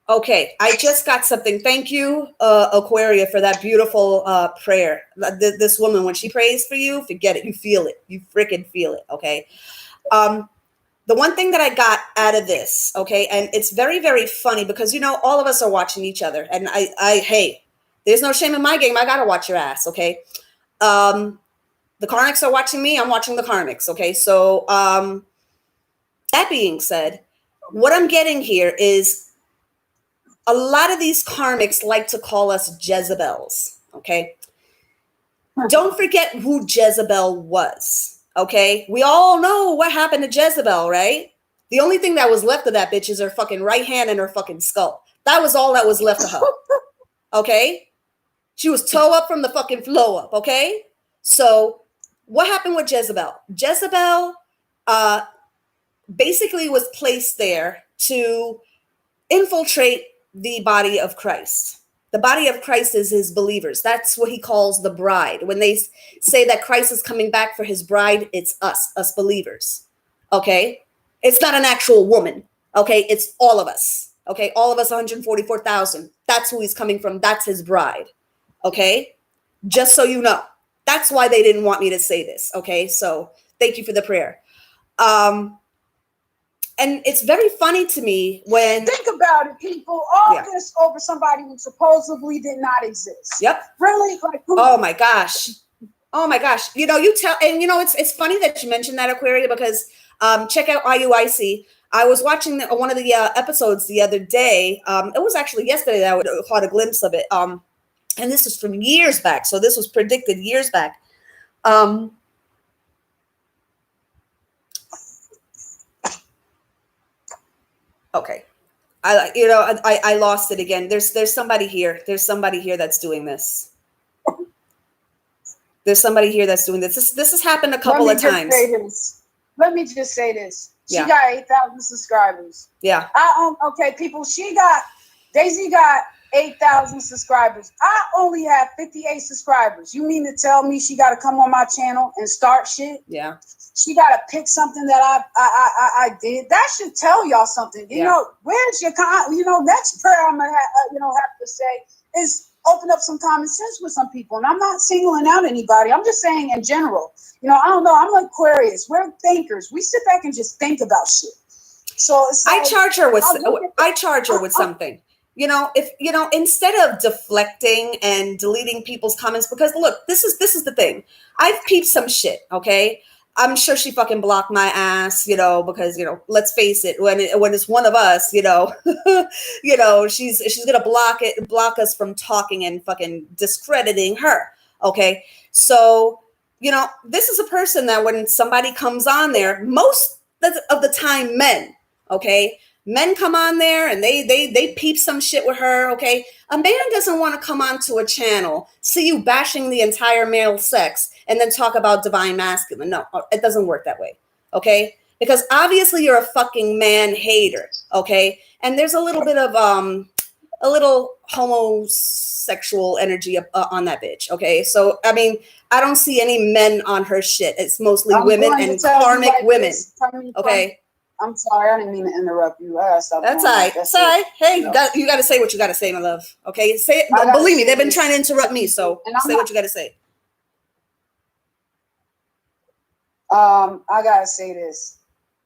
Okay, I just got something. Thank you, Aquaria, for that beautiful prayer. This woman, when she prays for you, forget it. You feel it. You freaking feel it, okay? The one thing that I got out of this, okay, and it's very, very funny because, you know, all of us are watching each other. And hey, there's no shame in my game. I got to watch your ass, okay? The karmics are watching me. I'm watching the karmics, okay? So that being said, what I'm getting here is a lot of these karmics like to call us Jezebels, okay? Don't forget who Jezebel was, okay? We all know what happened to Jezebel, right? The only thing that was left of that bitch is her fucking right hand and her fucking skull. That was all that was left of her, okay? She was toe up from the fucking flow up, okay? So what happened with Jezebel? Jezebel basically was placed there to infiltrate the body of Christ. The body of Christ is his believers. That's what he calls the bride. When they say that Christ is coming back for his bride, it's us believers. Okay? It's not an actual woman. Okay? It's all of us. Okay? All of us, 144,000. That's who he's coming from. That's his bride. Okay? Just so you know. That's why they didn't want me to say this. Okay? So thank you for the prayer. And it's very funny to me when... Think about it, people. All this over somebody who supposedly did not exist. Yep. Really? Like, oh, my gosh. Oh, my gosh. You know, it's funny that you mentioned that, Aquaria, because check out IUIC. I was watching one of the episodes the other day. It was actually yesterday that I caught a glimpse of it. And this is from years back. So this was predicted years back. Okay. I lost it again. There's somebody here. There's somebody here that's doing this. There's somebody here that's doing this. This has happened a couple of times. Let me just say this. She got 8,000 subscribers. Yeah. Okay, people, Daisy got 8,000 subscribers. I only have 58 subscribers. You mean to tell me she got to come on my channel and start shit? Yeah. She got to pick something that I did. That should tell y'all something. You know, where's your next prayer I'm gonna have to say is open up some common sense with some people. And I'm not singling out anybody. I'm just saying in general. I don't know. I'm like Aquarius. We're thinkers. We sit back and just think about shit. So it's like, I charge her with something. If instead of deflecting and deleting people's comments, because look, this is the thing. I've peeped some shit, okay? I'm sure she fucking blocked my ass, because let's face it, when it's one of us, she's gonna block us from talking and fucking discrediting her. Okay. So, this is a person that when somebody comes on there, most of the time men, okay, men come on there and they peep some shit with her, okay? A man doesn't want to come onto a channel, see you bashing the entire male sex, and then talk about divine masculine. No, it doesn't work that way, okay? Because obviously you're a fucking man hater, okay? And there's a little bit of a little homosexual energy on that bitch, okay? So, I mean, I don't see any men on her shit. It's mostly women and karmic women, okay? I'm sorry, I didn't mean to interrupt you. That's all right. That's all right. Hey, you got to say what you got to say, my love. Okay, say it. Believe me, they've been trying to interrupt me, so say what you got to say. I gotta say this,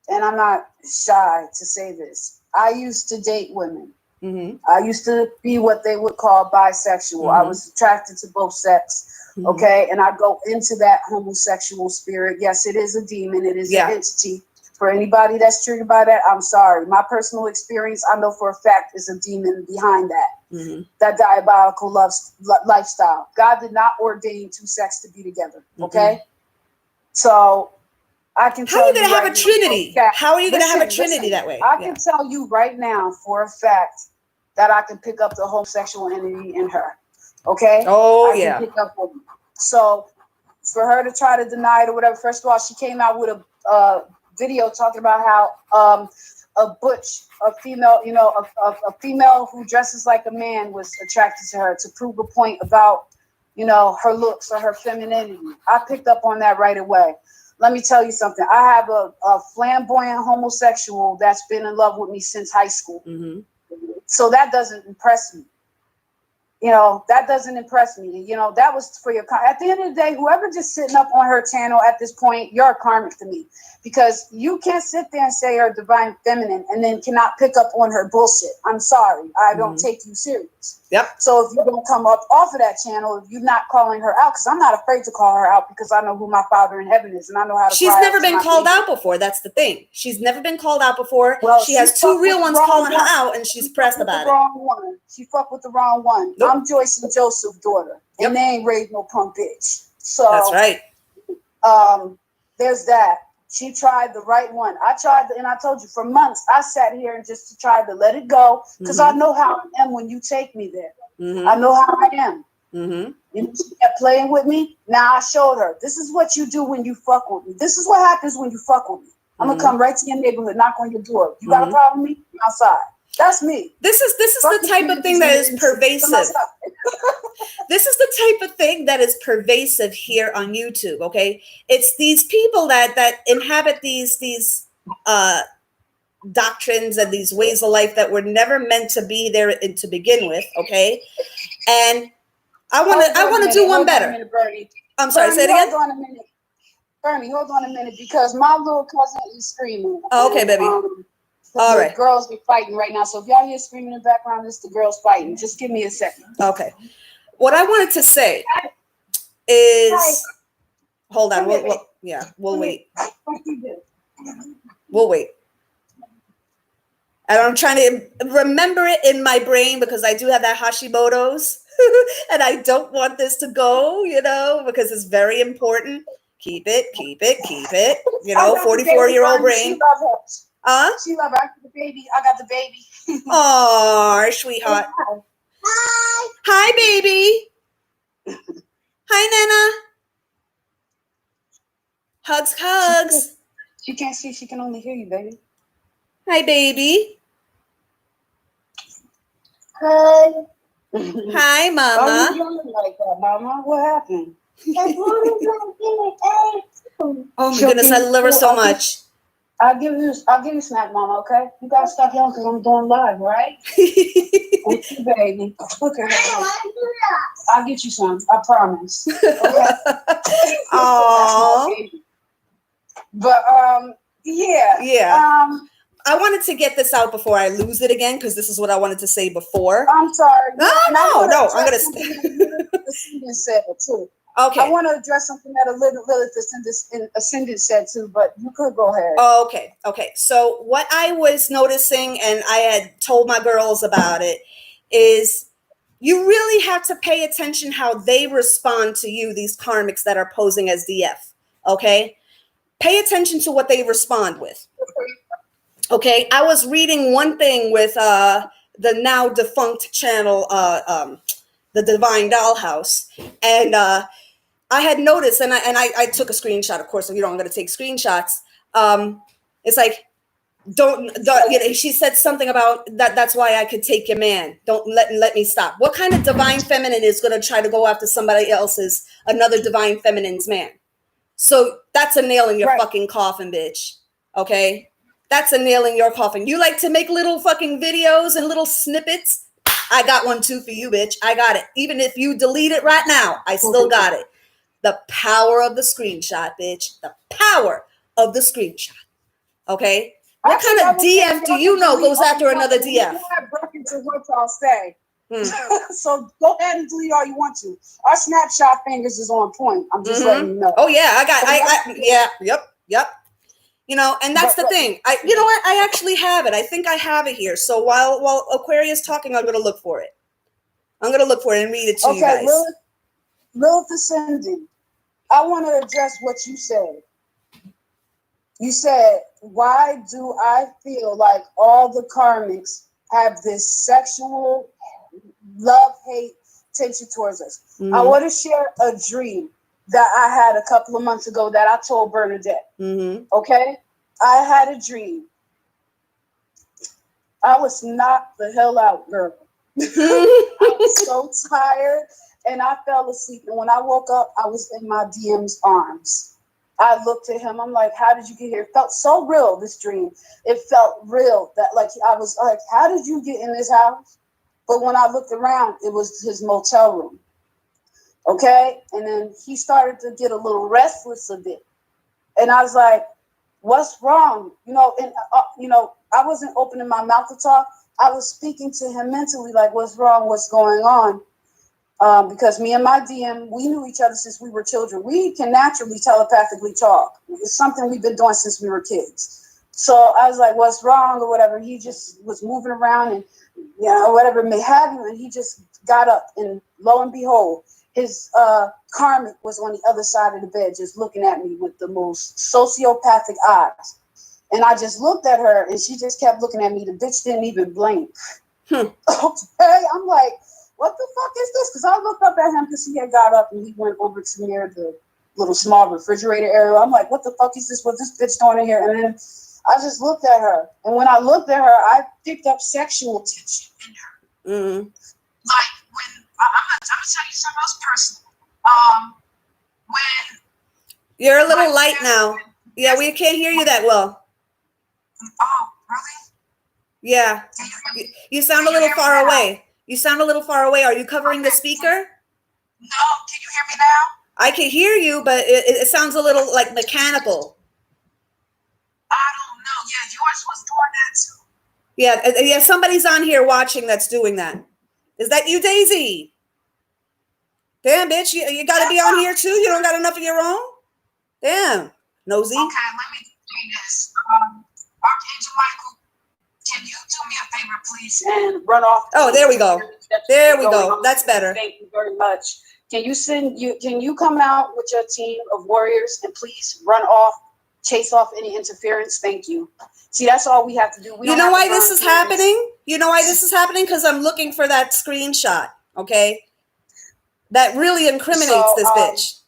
and I'm not shy to say this. I used to date women. Mm-hmm. I used to be what they would call bisexual. Mm-hmm. I was attracted to both sex. Mm-hmm. Okay, and I go into that homosexual spirit. Yes, it is a demon. It is an entity. For anybody that's triggered by that, I'm sorry. My personal experience, I know for a fact, is a demon behind that. Mm-hmm. That diabolical lifestyle. God did not ordain two sex to be together. Okay, mm-hmm. So I can. How are you going to have a trinity? How are you going to have a trinity that way? I can tell you right now for a fact that I can pick up the homosexual entity in her. Okay. Oh, I can pick up with. So for her to try to deny it or whatever, first of all, she came out with a video talking about how a female, a female who dresses like a man was attracted to her to prove a point about, her looks or her femininity. I picked up on that right away. Let me tell you something. I have a flamboyant homosexual that's been in love with me since high school. Mm-hmm. So that doesn't impress me. That doesn't impress me. That was for your. At the end of the day, whoever just sitting up on her channel at this point, you're karmic to me, because you can't sit there and say you're divine feminine and then cannot pick up on her bullshit. I'm sorry, I don't take you serious. Yep. So if you don't come up off of that channel, if you're not calling her out, because I'm not afraid to call her out, because I know who my Father in heaven is and I know how to. She's never been called out before. That's the thing. She's never been called out before. Well, she has two real ones calling her out, and she's pressed about it. Wrong one. She fucked with the wrong one. Nope. I'm Joyce and Joseph's daughter, and they ain't raised no punk bitch. So that's right. There's that. She tried the right one. I tried, and I told you for months, I sat here and just tried to let it go, because I know how I am when you take me there. Mm-hmm. I know how I am. Mm-hmm. And she kept playing with me. Now I showed her, this is what you do when you fuck with me. This is what happens when you fuck with me. I'm going to come right to your neighborhood, knock on your door. You got a problem with me? I'm outside. That's me. This is the type of thing that is pervasive. This is the type of thing that is pervasive here on YouTube. Okay, it's these people that inhabit these doctrines and these ways of life that were never meant to be there to begin with. Okay, and I want to do one better. I'm sorry. Say it again. Hold on a minute, Bernie. Hold on a minute, because my little cousin is screaming. Oh, okay, baby. All right. Girls be fighting right now. So if y'all hear screaming in the background, it's the girls fighting. Just give me a second. Okay. What I wanted to say is, hold on. We'll wait. We'll wait. And I'm trying to remember it in my brain, because I do have that Hashimoto's and I don't want this to go, because it's very important. Keep it. 44-year-old brain. She love her. I got the baby. Oh, sweetheart. Hi. Hi, baby. Hi, Nana. Hugs. She can't see. She can only hear you, baby. Hi, baby. Hi. Hi, Why Mama. you yelling like that, Mama? What happened? Oh my goodness, I love her so much. I'll give you a snack, Mama. Okay? You gotta stop yelling because I'm doing live, right? Thank you, baby. Look at her. I'll get you some. I promise. Okay. Aww. But yeah. Yeah. I wanted to get this out before I lose it again because this is what I wanted to say before. I'm sorry. No. I'm gonna. Said too. Okay. I want to address something that Lilith Ascendant said too, but you could go ahead. Oh, okay. So what I was noticing, and I had told my girls about it, is you really have to pay attention how they respond to you, these karmics that are posing as DF. Okay? Pay attention to what they respond with. Okay? I was reading one thing with the now defunct channel, the Divine Dollhouse, and I had noticed, and I took a screenshot, of course, so I'm going to take screenshots. It's like, don't you know, she said something about that. That's why I could take your man. Don't let me stop. What kind of divine feminine is going to try to go after somebody else's, another divine feminine's man? So that's a nail in your fucking coffin, bitch. Okay? That's a nail in your coffin. You like to make little fucking videos and little snippets? I got one too for you, bitch. I got it. Even if you delete it right now, I still got it. The power of the screenshot, bitch. The power of the screenshot. Okay? What kind of DF do you know goes after another DF? You're not broken to what y'all say. So go ahead and delete all you want to. Our snapshot fingers is on point. I'm just letting you know. Oh yeah, yep. You know, and that's the thing. You know what? I actually have it. I think I have it here. So while Aquarius is talking, I'm gonna look for it. I'm gonna look for it and read it to you guys. Lilith Ascending. I want to address what you said. You said, why do I feel like all the karmics have this sexual love-hate tension towards us? I want to share a dream that I had a couple of months ago that I told Bernadette. Okay? I had a dream. I was knocked the hell out, girl. I was so tired and I fell asleep. And when I woke up, I was in my DM's arms. I looked at him. I'm like, how did you get here? It felt so real, this dream. It felt real that like I was like, how did you get in this house? But when I looked around, it was his motel room. Okay. And then he started to get a little restless a bit. And I was like, what's wrong? You know, and I wasn't opening my mouth to talk. I was speaking to him mentally, like, what's wrong? What's going on? Because me and my DM, we knew each other since we were children. We can naturally telepathically talk. It's something we've been doing since we were kids. So I was like, what's wrong or whatever. He just was moving around and, you know, whatever may have you. And he just got up and lo and behold, his karmic was on the other side of the bed, just looking at me with the most sociopathic eyes. And I just looked at her and she just kept looking at me. The bitch didn't even blink. Okay. I'm like, what the fuck is this? Because I looked up at him because he had got up and he went over to near the little small refrigerator area. I'm like, what the fuck is this? What this bitch doing in here? And then I just looked at her. And when I looked at her, I picked up sexual tension in her. Like when, I'm going to tell you something else personal. When. You're a little light now. Yeah, we can't hear you that well. Oh, really? Yeah. You sound a little far away. You sound a little far away. Are you covering the speaker? No. Can you hear me now? I can hear you, but it sounds a little like mechanical. I don't know. Yeah, yours was doing that too. Yeah. Somebody's on here watching that's doing that. Is that you, Daisy? Damn, bitch. You got to be on here too? You don't got enough of your own? Damn. Nosy. Okay, let me do this. Archangel Michael, can you do me a favor, please, and run off? Oh, there we go. There we go. That's better. Thank you very much. Can you come out with your team of warriors and please run off, chase off any interference? Thank you. See, that's all we have to do. You know why this is happening? You know why this is happening? Because I'm looking for that screenshot. Okay, that really incriminates this bitch.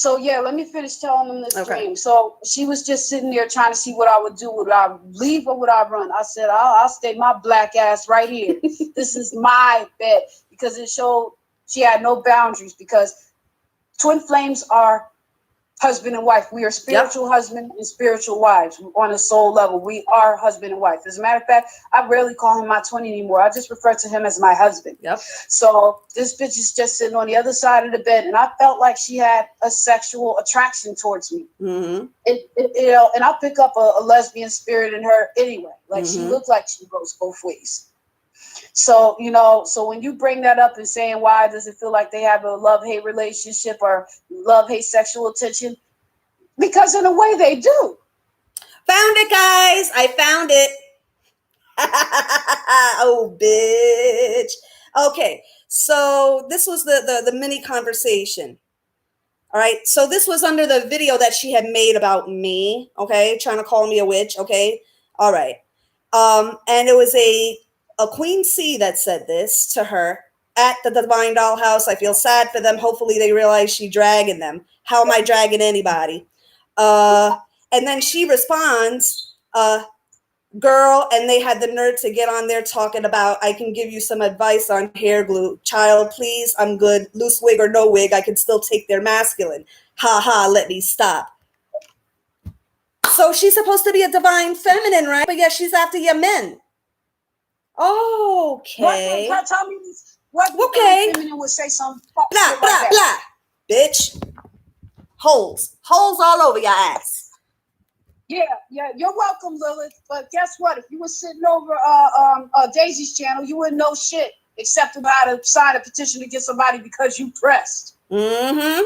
So yeah, let me finish telling them this dream. So she was just sitting there trying to see what I would do. Would I leave or would I run? I said, I'll stay my black ass right here. This is my bed, because it showed she had no boundaries, because twin flames are husband and wife. We are spiritual husband and spiritual wives on a soul level. We are husband and wife. As a matter of fact, I rarely call him my twin anymore. I just refer to him as my husband. So this bitch is just sitting on the other side of the bed, and I felt like she had a sexual attraction towards me. And I pick up a lesbian spirit in her anyway. Like she looked like she goes both ways. So, so when you bring that up and saying, why does it feel like they have a love-hate relationship or love-hate sexual attention? Because in a way they do. Found it, guys. I found it. Oh, bitch. Okay. So this was the mini conversation. All right. So this was under the video that she had made about me. Okay. Trying to call me a witch. Okay. All right. And it was a Queen C that said this to her at the Divine Dollhouse. I feel sad for them. Hopefully they realize she dragging them. How am I dragging anybody? And then she responds, girl, and they had the nerve to get on there talking about, I can give you some advice on hair glue. Child, please, I'm good. Loose wig or no wig, I can still take their masculine. Ha ha, let me stop. So she's supposed to be a divine feminine, right? But yeah, she's after your men. Okay. Tell me what divine feminine would say some fuck blah, shit blah, like blah. Bitch. Holes all over your ass. Yeah, you're welcome, Lilith. But guess what? If you were sitting over Daisy's channel, you wouldn't know shit except about how to sign a petition to get somebody because you pressed. I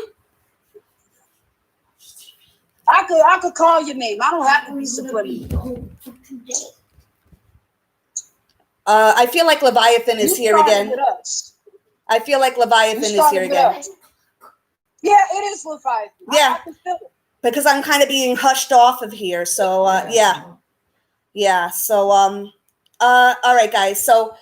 could call your name. I don't have to be subliminal. I feel like Leviathan is here again. I feel like Leviathan is here again. Yeah, it is Leviathan. Yeah. I can feel it. Because I'm kind of being hushed off of here. So, yeah. So, all right, guys. So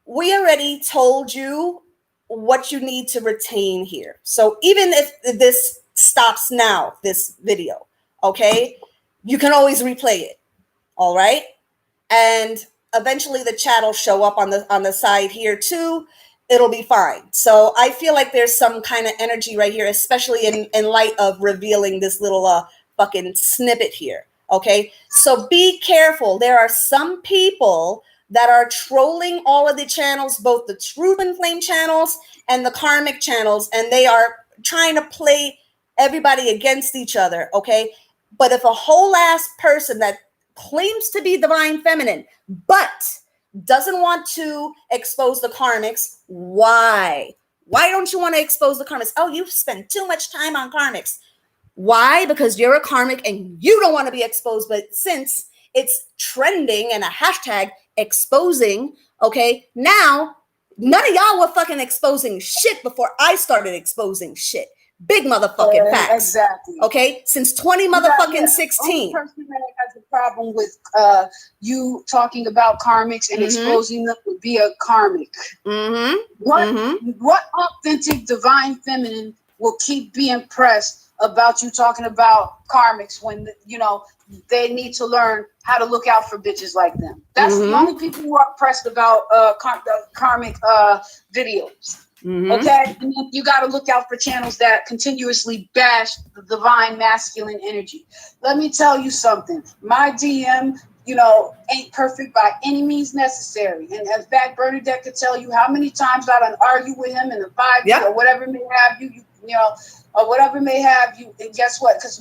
we already told you what you need to retain here. So even if this stops now, this video, okay, you can always replay it. All right. And eventually the chat will show up on the side here too. It'll be fine. So I feel like there's some kind of energy right here, especially in light of revealing this little fucking snippet here. Okay. So be careful. There are some people that are trolling all of the channels, both the Truth and Flame channels and the Karmic channels, and they are trying to play everybody against each other. Okay. But if a whole ass person that claims to be divine feminine, but doesn't want to expose the karmics, why? Why don't you want to expose the karmics? Oh, you've spent too much time on karmics. Why? Because you're a karmic and you don't want to be exposed. But since it's trending and a hashtag exposing, okay, now none of y'all were fucking exposing shit before I started exposing shit. Big motherfucking facts. Exactly. Okay? Since 20 motherfucking 16. The person that has a problem with you talking about karmics and exposing them would be a karmic. What authentic divine feminine will keep being pressed about you talking about karmics when, they need to learn how to look out for bitches like them? That's the only people who are pressed about karmic videos. Okay, and then you got to look out for channels that continuously bash the divine masculine energy. Let me tell you something. My DM, ain't perfect by any means necessary. And in fact, Bernadette could tell you how many times I done argue with him in the 5 years or whatever may have you, or whatever may have you. And guess what? Because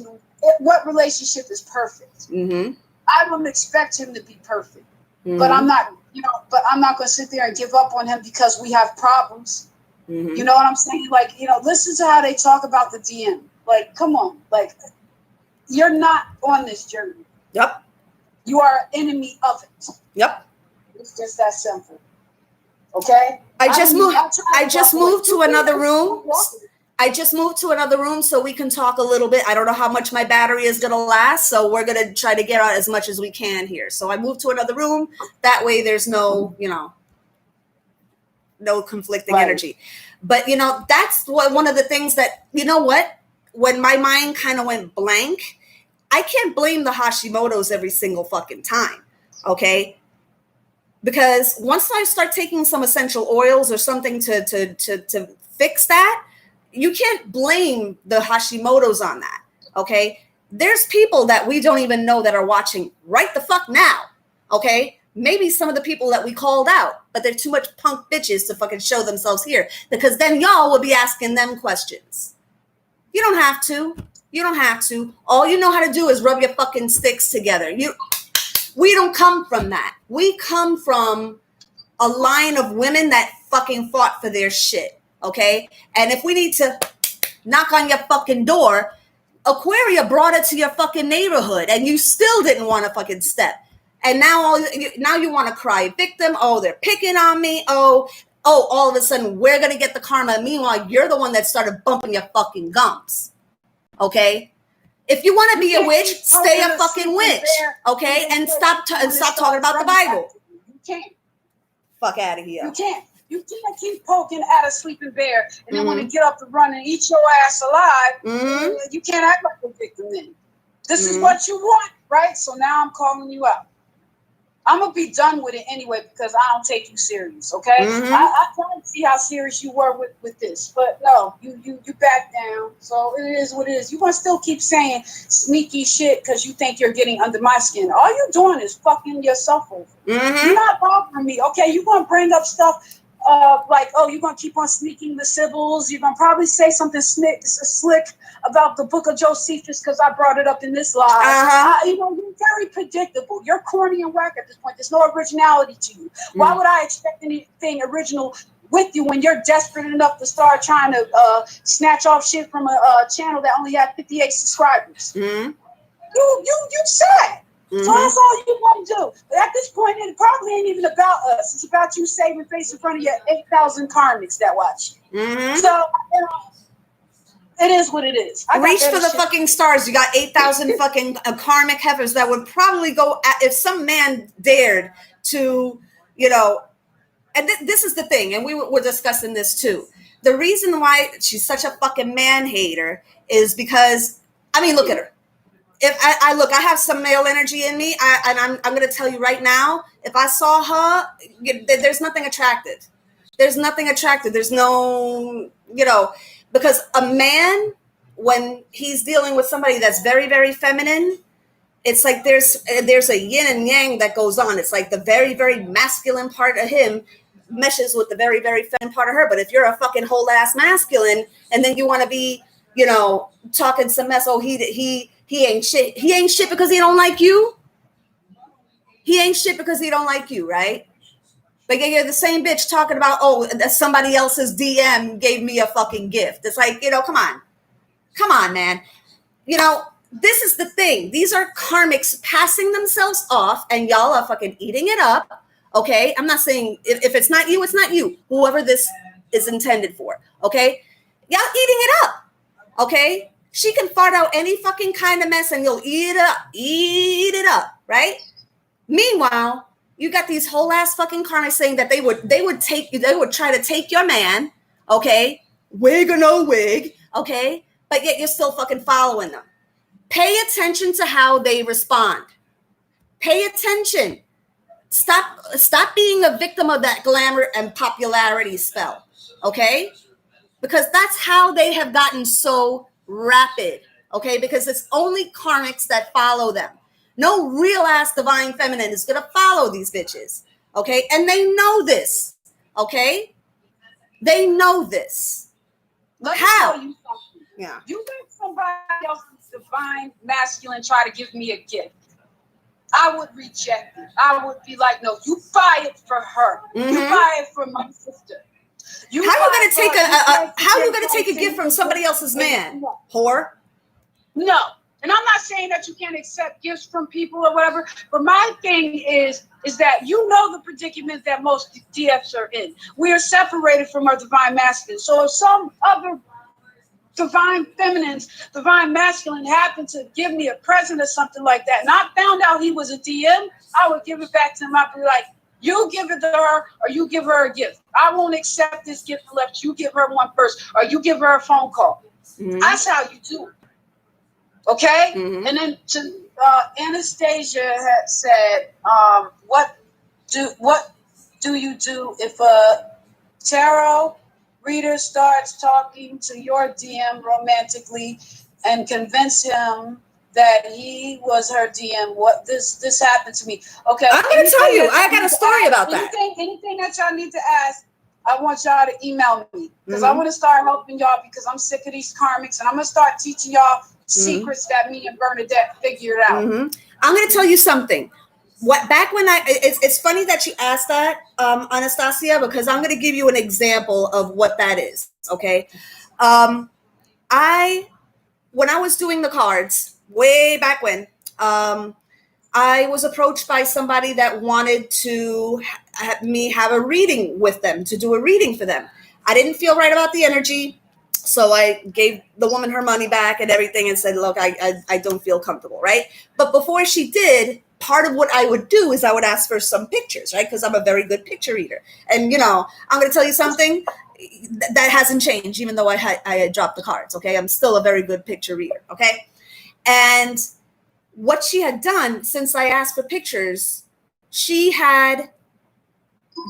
what relationship is perfect? I don't expect him to be perfect, but I'm not, but I'm not going to sit there and give up on him because we have problems. You know what I'm saying? Like, listen to how they talk about the DM. Like, come on. Like, you're not on this journey. Yep. You are an enemy of it. Yep. It's just that simple. Okay? I just moved to another room. I just moved to another room so we can talk a little bit. I don't know how much my battery is going to last, so we're going to try to get out as much as we can here. So I moved to another room. That way there's no, no conflicting energy. But, that's one of the things that, when my mind kind of went blank, I can't blame the Hashimoto's every single fucking time, okay? Because once I start taking some essential oils or something to fix that, you can't blame the Hashimoto's on that, okay? There's people that we don't even know that are watching right the fuck now, okay? Maybe some of the people that we called out, but they're too much punk bitches to fucking show themselves here, because then y'all will be asking them questions. You don't have to. You don't have to. All you know how to do is rub your fucking sticks together. We don't come from that. We come from a line of women that fucking fought for their shit, okay? And if we need to knock on your fucking door, Aquaria brought it to your fucking neighborhood, and you still didn't want to fucking step. And now you want to cry victim. Oh, they're picking on me. Oh, all of a sudden we're going to get the karma. Meanwhile, you're the one that started bumping your fucking gums. Okay? If you want to be a witch, stay a fucking witch. Okay? And stop talking about the Bible. You can't. Fuck out of here. You can't. You can't keep poking at a sleeping bear and then when it get up to run and eat your ass alive, you can't act like a victim then. This is what you want, right? So now I'm calling you out. I'm going to be done with it anyway because I don't take you serious, okay? I tried to see how serious you were with this, but no, you back down. So it is what it is. You're going to still keep saying sneaky shit because you think you're getting under my skin. All you're doing is fucking yourself over. You're not bothering me, okay? You're going to bring up stuff like, oh, you're going to keep on sneaking the Sibyls. You're going to probably say something slick about the book of Josephus because I brought it up in this live. You're very predictable. You're corny and whack at this point. There's no originality to you. Why would I expect anything original with you when you're desperate enough to start trying to snatch off shit from a channel that only had 58 subscribers? You sad. So that's all you want to do. But at this point, it probably ain't even about us. It's about you saving face in front of your 8,000 karmics that watch. So, it is what it is. Reach for the fucking stars. You got 8,000 fucking karmic heifers that would probably go at, if some man dared to, and this is the thing, and we were discussing this too. The reason why she's such a fucking man hater is because, look at her. If I have some male energy in me, I'm going to tell you right now, if I saw her, there's nothing attractive. There's nothing attractive. There's no, because a man, when he's dealing with somebody that's very, very feminine, it's like there's a yin and yang that goes on. It's like the very, very masculine part of him meshes with the very, very feminine part of her. But if you're a fucking whole ass masculine and then you want to be, talking some mess, oh, he ain't shit. He ain't shit because he don't like you. He ain't shit because he don't like you, right? But you're the same bitch talking about, oh, somebody else's DM gave me a fucking gift. It's like, come on, man. This is the thing. These are karmics passing themselves off, and y'all are fucking eating it up. Okay, I'm not saying if it's not you, it's not you. Whoever this is intended for. Okay, y'all eating it up. Okay. She can fart out any fucking kind of mess and you'll eat it up, right? Meanwhile, you got these whole ass fucking karmics saying that they would try to take your man, okay? Wig or no wig, okay? But yet you're still fucking following them. Pay attention to how they respond. Pay attention. Stop being a victim of that glamour and popularity spell, okay? Because that's how they have gotten so rapid, okay? Because it's only karmics that follow them. No real ass divine feminine is gonna follow these bitches, okay? And they know this, okay? They know this. Let how? Me tell you something. Yeah. You let somebody else's divine masculine try to give me a gift, I would reject it. I would be like, no, you buy it for her. You buy it for my sister. How are you gonna take a gift from somebody else's man? Whore? No. And I'm not saying that you can't accept gifts from people or whatever, but my thing is that you know the predicament that most DFs are in. We are separated from our divine masculine. So if some other divine feminines, divine masculine happened to give me a present or something like that, and I found out he was a DM, I would give it back to him. I'd be like, you give it to her or you give her a gift. I won't accept this gift unless you give her one first or you give her a phone call. That's how you do it. Okay? Mm-hmm. And then Anastasia had said, what do you do if a tarot reader starts talking to your DM romantically and convince him that he was her DM? What this happened to me. Okay. I'm gonna tell you, I got a story about that. Anything that y'all need to ask, I want y'all to email me because I want to start helping y'all because I'm sick of these karmics and I'm gonna start teaching y'all secrets that me and Bernadette figured out. I'm gonna tell you something. Back when it's funny that you asked that, Anastasia, because I'm gonna give you an example of what that is. Okay. When I was doing the cards way back when, I was approached by somebody that wanted to have me have a reading with them, to do a reading for them. I didn't feel right about the energy, so I gave the woman her money back and everything and said, look, I don't feel comfortable, right? But before she did, part of what I would do is I would ask for some pictures, right? Because I'm a very good picture reader. And, I'm going to tell you something that hasn't changed, even though I had dropped the cards, okay? I'm still a very good picture reader, okay? And what she had done since I asked for pictures, she had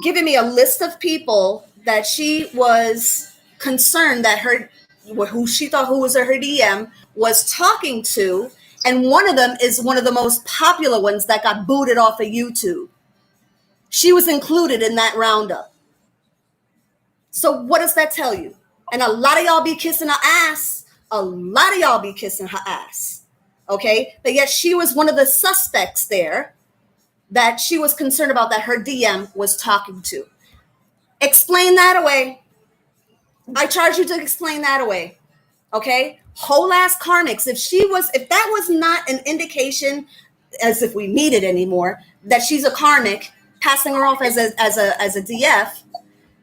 given me a list of people that she was concerned that who she thought who was her DM was talking to. And one of them is one of the most popular ones that got booted off of YouTube. She was included in that roundup. So what does that tell you? And a lot of y'all be kissing her ass. A lot of y'all be kissing her ass. Okay? But yet she was one of the suspects there that she was concerned about that her DM was talking to. Explain that away. I charge you to explain that away. Okay? Whole ass karmics. If that was not an indication, as if we need it anymore, that she's a karmic, passing her off as a DF,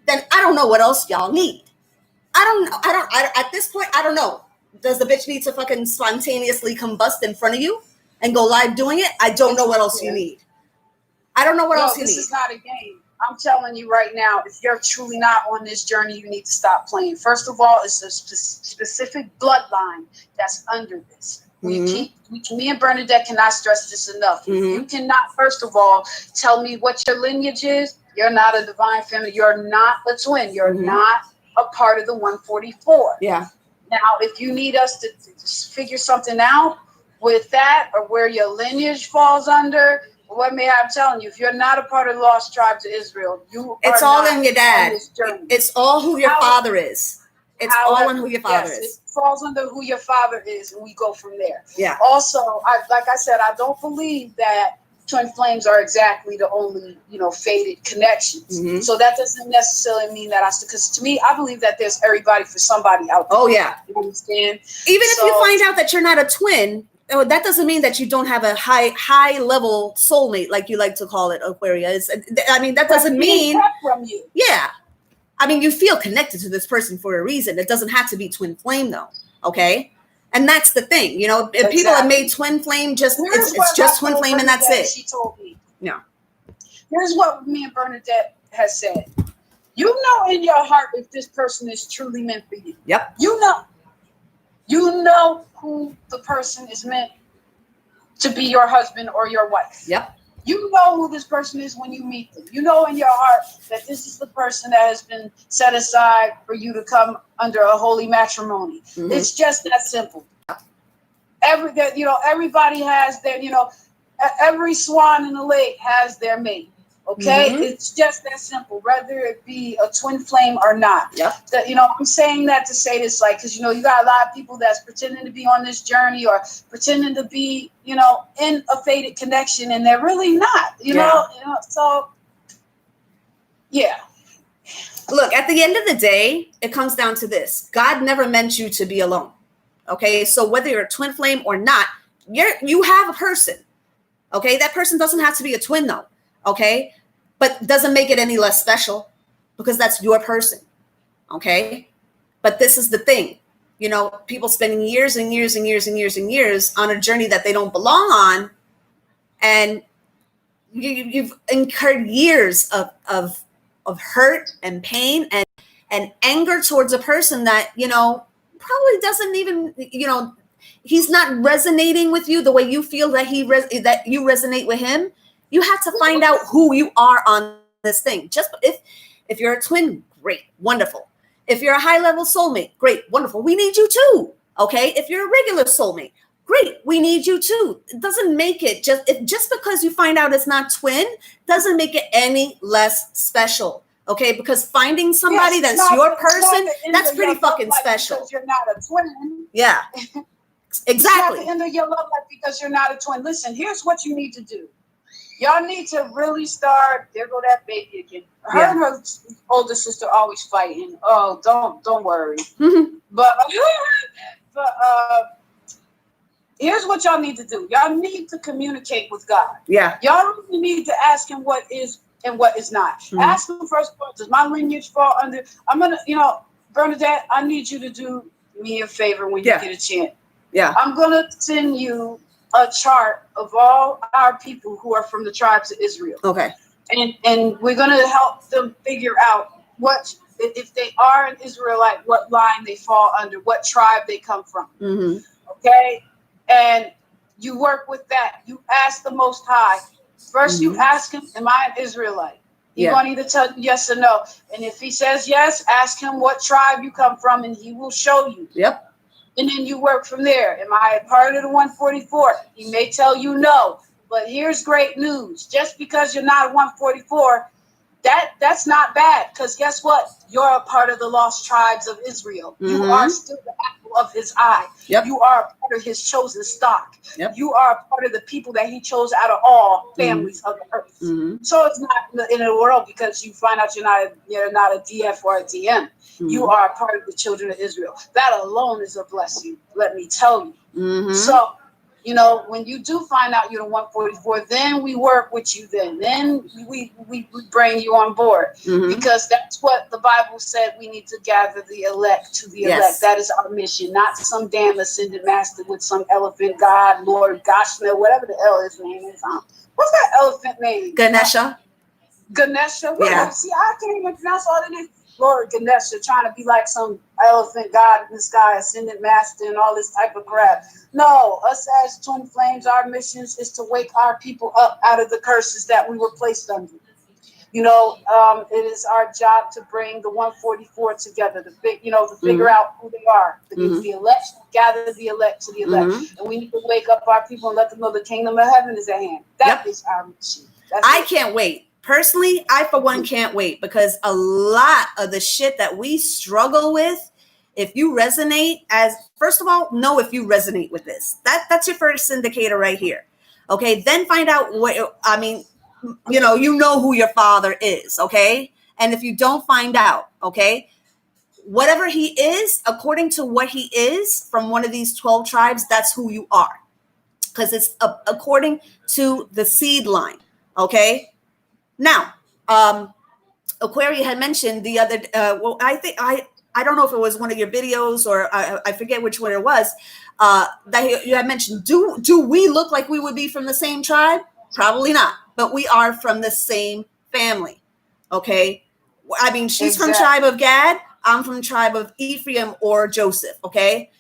then I don't know what else y'all need. At this point, I don't know. Does the bitch need to fucking spontaneously combust in front of you and go live doing it? I don't know what else you need. I don't know what else you need. This is not a game. I'm telling you right now, if you're truly not on this journey, you need to stop playing. First of all, it's a specific bloodline that's under this. Me and Bernadette cannot stress this enough. You cannot, first of all, tell me what your lineage is. You're not a divine feminine. You're not a twin. You're not a part of the 144. Yeah. Now, if you need us to figure something out with that or where your lineage falls under, what may I'm telling you, if you're not a part of the lost tribes of Israel, it's all in your dad. It's all who your father is. It's all in who your father is. It falls under who your father is, and we go from there. Yeah. Also, like I said, I don't believe that twin flames are exactly the only, fated connections. So that doesn't necessarily mean that because to me, I believe that there's everybody for somebody out there. Oh yeah. You understand? Even if you find out that you're not a twin, that doesn't mean that you don't have a high level soulmate, like you like to call it, Aquarius. I mean, that doesn't mean from you. Yeah. I mean, you feel connected to this person for a reason. It doesn't have to be twin flame though. Okay. And that's the thing, if people have made twin flame, it's just twin flame and that's it. She told me. Yeah. Here's what me and Bernadette has said. You know in your heart if this person is truly meant for you. Yep. You know who the person is meant to be your husband or your wife. Yep. You know who this person is when you meet them. You know in your heart that this is the person that has been set aside for you to come under a holy matrimony. It's just that simple. Everybody has their, every swan in the lake has their mate. Okay, it's just that simple, whether it be a twin flame or not. Yep. I'm saying that to say this, because you got a lot of people that's pretending to be on this journey or pretending to be, in a fated connection, and they're really not. So yeah. Look, at the end of the day, it comes down to this: God never meant you to be alone. Okay, so whether you're a twin flame or not, you have a person. Okay, that person doesn't have to be a twin though. Okay, but doesn't make it any less special because that's your person. Okay, but this is the thing, people spending years and years and years and years and years on a journey that they don't belong on, and you've incurred years of hurt and pain and anger towards a person that probably doesn't even, he's not resonating with you the way you feel that that you resonate with him. You have to find out who you are on this thing. Just if you're a twin, great, wonderful. If you're a high level soulmate, great, wonderful. We need you too. Okay. If you're a regular soulmate, great, we need you too. It doesn't make it just because you find out it's not twin doesn't make it any less special. Okay, because finding somebody that's your person, that's pretty fucking special. Because you're not a twin. Yeah, exactly. It's not the end of your love life because you're not a twin. Listen, here's what you need to do. Y'all need to really start. There go that baby again. Her and her older sister always fighting. Oh, don't worry. But here's what y'all need to do. Y'all need to communicate with God. Yeah. Y'all really need to ask him what is and what is not. Ask him first, does my lineage fall under? I'm going to, Bernadette, I need you to do me a favor when you get a chance. Yeah. I'm going to send you a chart of all our people who are from the tribes of Israel. Okay. And we're going to help them figure out what, if they are an Israelite, what line they fall under, what tribe they come from. Okay? And you work with that. You ask the Most High. First, you ask him, am I an Israelite? He's going to either tell you yes or no. And if he says yes, ask him what tribe you come from, and he will show you. Yep. And then you work from there. Am I a part of the 144? He may tell you no. But here's great news. Just because you're not a 144, that's not bad. Because guess what? You're a part of the lost tribes of Israel. You are still the apple of his eye. Yep. You are a part of his chosen stock. Yep. You are a part of the people that he chose out of all families of the earth. So it's not in the end of the world because you find out you're not a DF or a DM. You are a part of the children of Israel. That alone is a blessing, let me tell you. So, when you do find out you're the 144, then we work with you then. Then we bring you on board because that's what the Bible said. We need to gather the elect to the elect. That is our mission, not some damn ascended master with some elephant god, Lord Goshna, whatever the hell his name is. What's that elephant name? Ganesha. Yeah. See, I can't even pronounce all the names. Lord Ganesha, trying to be like some elephant god in the sky, ascended master, and all this type of crap. No, us as twin flames, our missions is to wake our people up out of the curses that we were placed under. It is our job to bring the 144 together, to figure out who they are. The elect, gather the elect to the elect. And we need to wake up our people and let them know the kingdom of heaven is at hand. That is our mission. I can't wait. Personally, I, for one, can't wait because a lot of the shit that we struggle with, if you resonate first of all, know if you resonate with this. That's your first indicator right here. Okay. Then find out you know who your father is. Okay. And if you don't find out, okay, whatever he is, according to what he is from one of these 12 tribes, that's who you are. Because it's according to the seed line. Okay. Now, Aquaria had mentioned the other, I think I don't know if it was one of your videos or I forget which one it was, that you had mentioned, do we look like we would be from the same tribe? Probably not, but we are from the same family. Okay. I mean, she's from tribe of Gad. I'm from tribe of Ephraim or Joseph. Okay.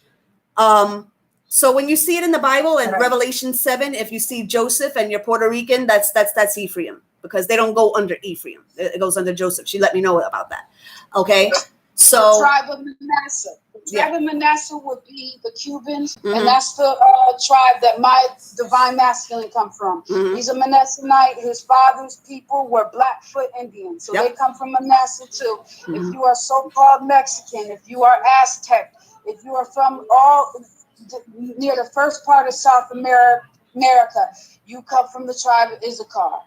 So when you see it in the Bible in Revelation 7, if you see Joseph and you're Puerto Rican, that's Ephraim. Because they don't go under Ephraim. It goes under Joseph. She let me know about that. Okay. So the tribe of Manasseh. The tribe of Manasseh would be the Cubans, and that's the tribe that my divine masculine come from. He's a Manassehite. His father's people were Blackfoot Indians. So they come from Manasseh too. If you are so-called Mexican, if you are Aztec, if you are from near the first part of South America, you come from the tribe of Issachar.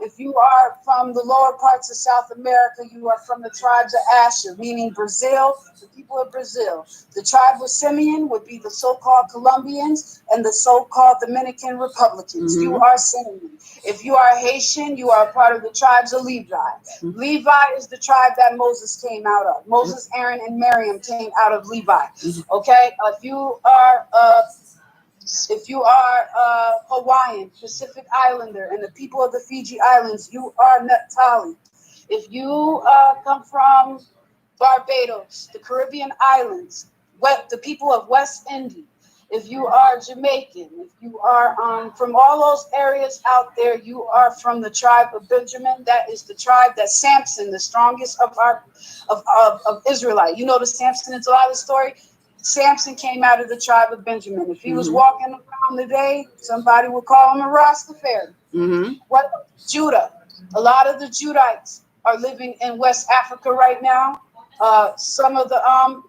If you are from the lower parts of South America, you are from the tribes of Asher, meaning Brazil, the people of Brazil. The tribe of Simeon would be the so-called Colombians and the so-called Dominican Republicans. You are Simeon. If you are Haitian, you are a part of the tribes of Levi. Levi is the tribe that Moses came out of. Moses, Aaron, and Miriam came out of Levi. Okay? If you are Hawaiian, Pacific Islander, and the people of the Fiji Islands, you are Naphtali. If you come from Barbados, the Caribbean islands, the people of West Indies, if you are Jamaican, if you are from all those areas out there, you are from the tribe of Benjamin. That is the tribe that Samson, the strongest of Israelite. You know the Samson and Delilah story? Samson came out of the tribe of Benjamin. If he was walking around today, somebody would call him a Rastafari. What Judah? A lot of the Judites are living in West Africa right now. Some of the,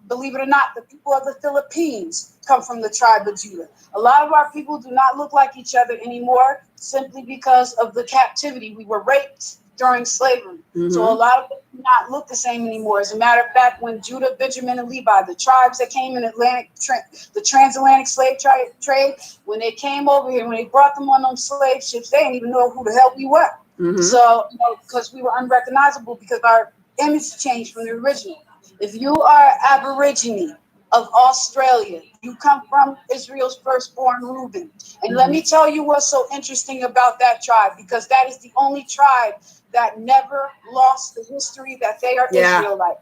believe it or not, the people of the Philippines come from the tribe of Judah. A lot of our people do not look like each other anymore simply because of the captivity. We were raped during slavery. So a lot of them do not look the same anymore. As a matter of fact, when Judah, Benjamin, and Levi, the tribes that came in the transatlantic slave trade, when they came over here, when they brought them on those slave ships, they didn't even know who the hell we were. So, because we were unrecognizable because our image changed from the original. If you are Aborigine of Australia, you come from Israel's firstborn Reuben. And let me tell you what's so interesting about that tribe, because that is the only tribe that never lost the history that they are Israelite.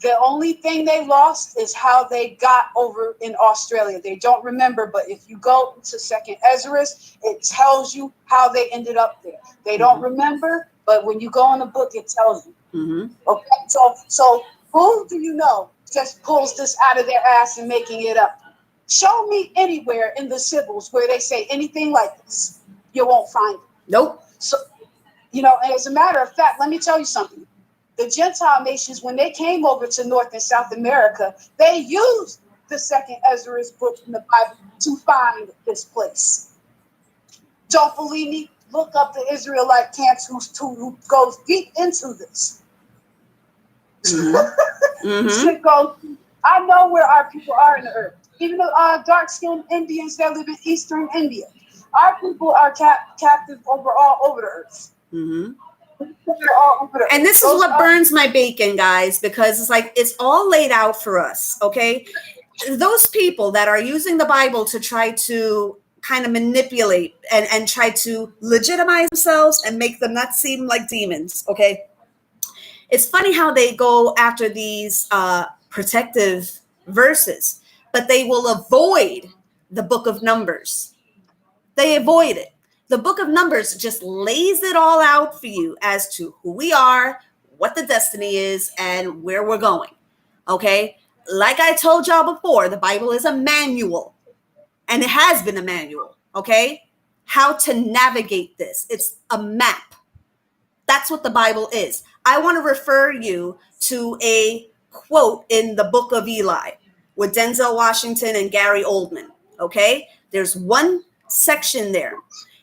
The only thing they lost is how they got over in Australia. They don't remember, but if you go to Second Ezra, it tells you how they ended up there. They don't remember, but when you go in the book, it tells you. Okay, so who do you know just pulls this out of their ass and making it up? Show me anywhere in the Sibyls where they say anything like this. You won't find it. Nope. So, as a matter of fact, let me tell you something. The Gentile nations, when they came over to North and South America, they used the Second Ezra's book in the Bible to find this place. Don't believe me? Look up the Israelite camps who goes deep into this. Shit goes, I know where our people are in the earth. Even the dark-skinned Indians that live in Eastern India. Our people are captive all over the earth. And this is what burns my bacon, guys, because it's like it's all laid out for us, okay? Those people that are using the Bible to try to kind of manipulate and try to legitimize themselves and make them not seem like demons, okay? It's funny how they go after these protective verses, but they will avoid the book of Numbers. They avoid it. The book of Numbers just lays it all out for you as to who we are, what the destiny is, and where we're going. Okay? Like I told y'all before, the Bible is a manual, and it has been a manual. Okay? How to navigate this. It's a map. That's what the Bible is. I want to refer you to a quote in the book of Eli with Denzel Washington and Gary Oldman. Okay? There's one section there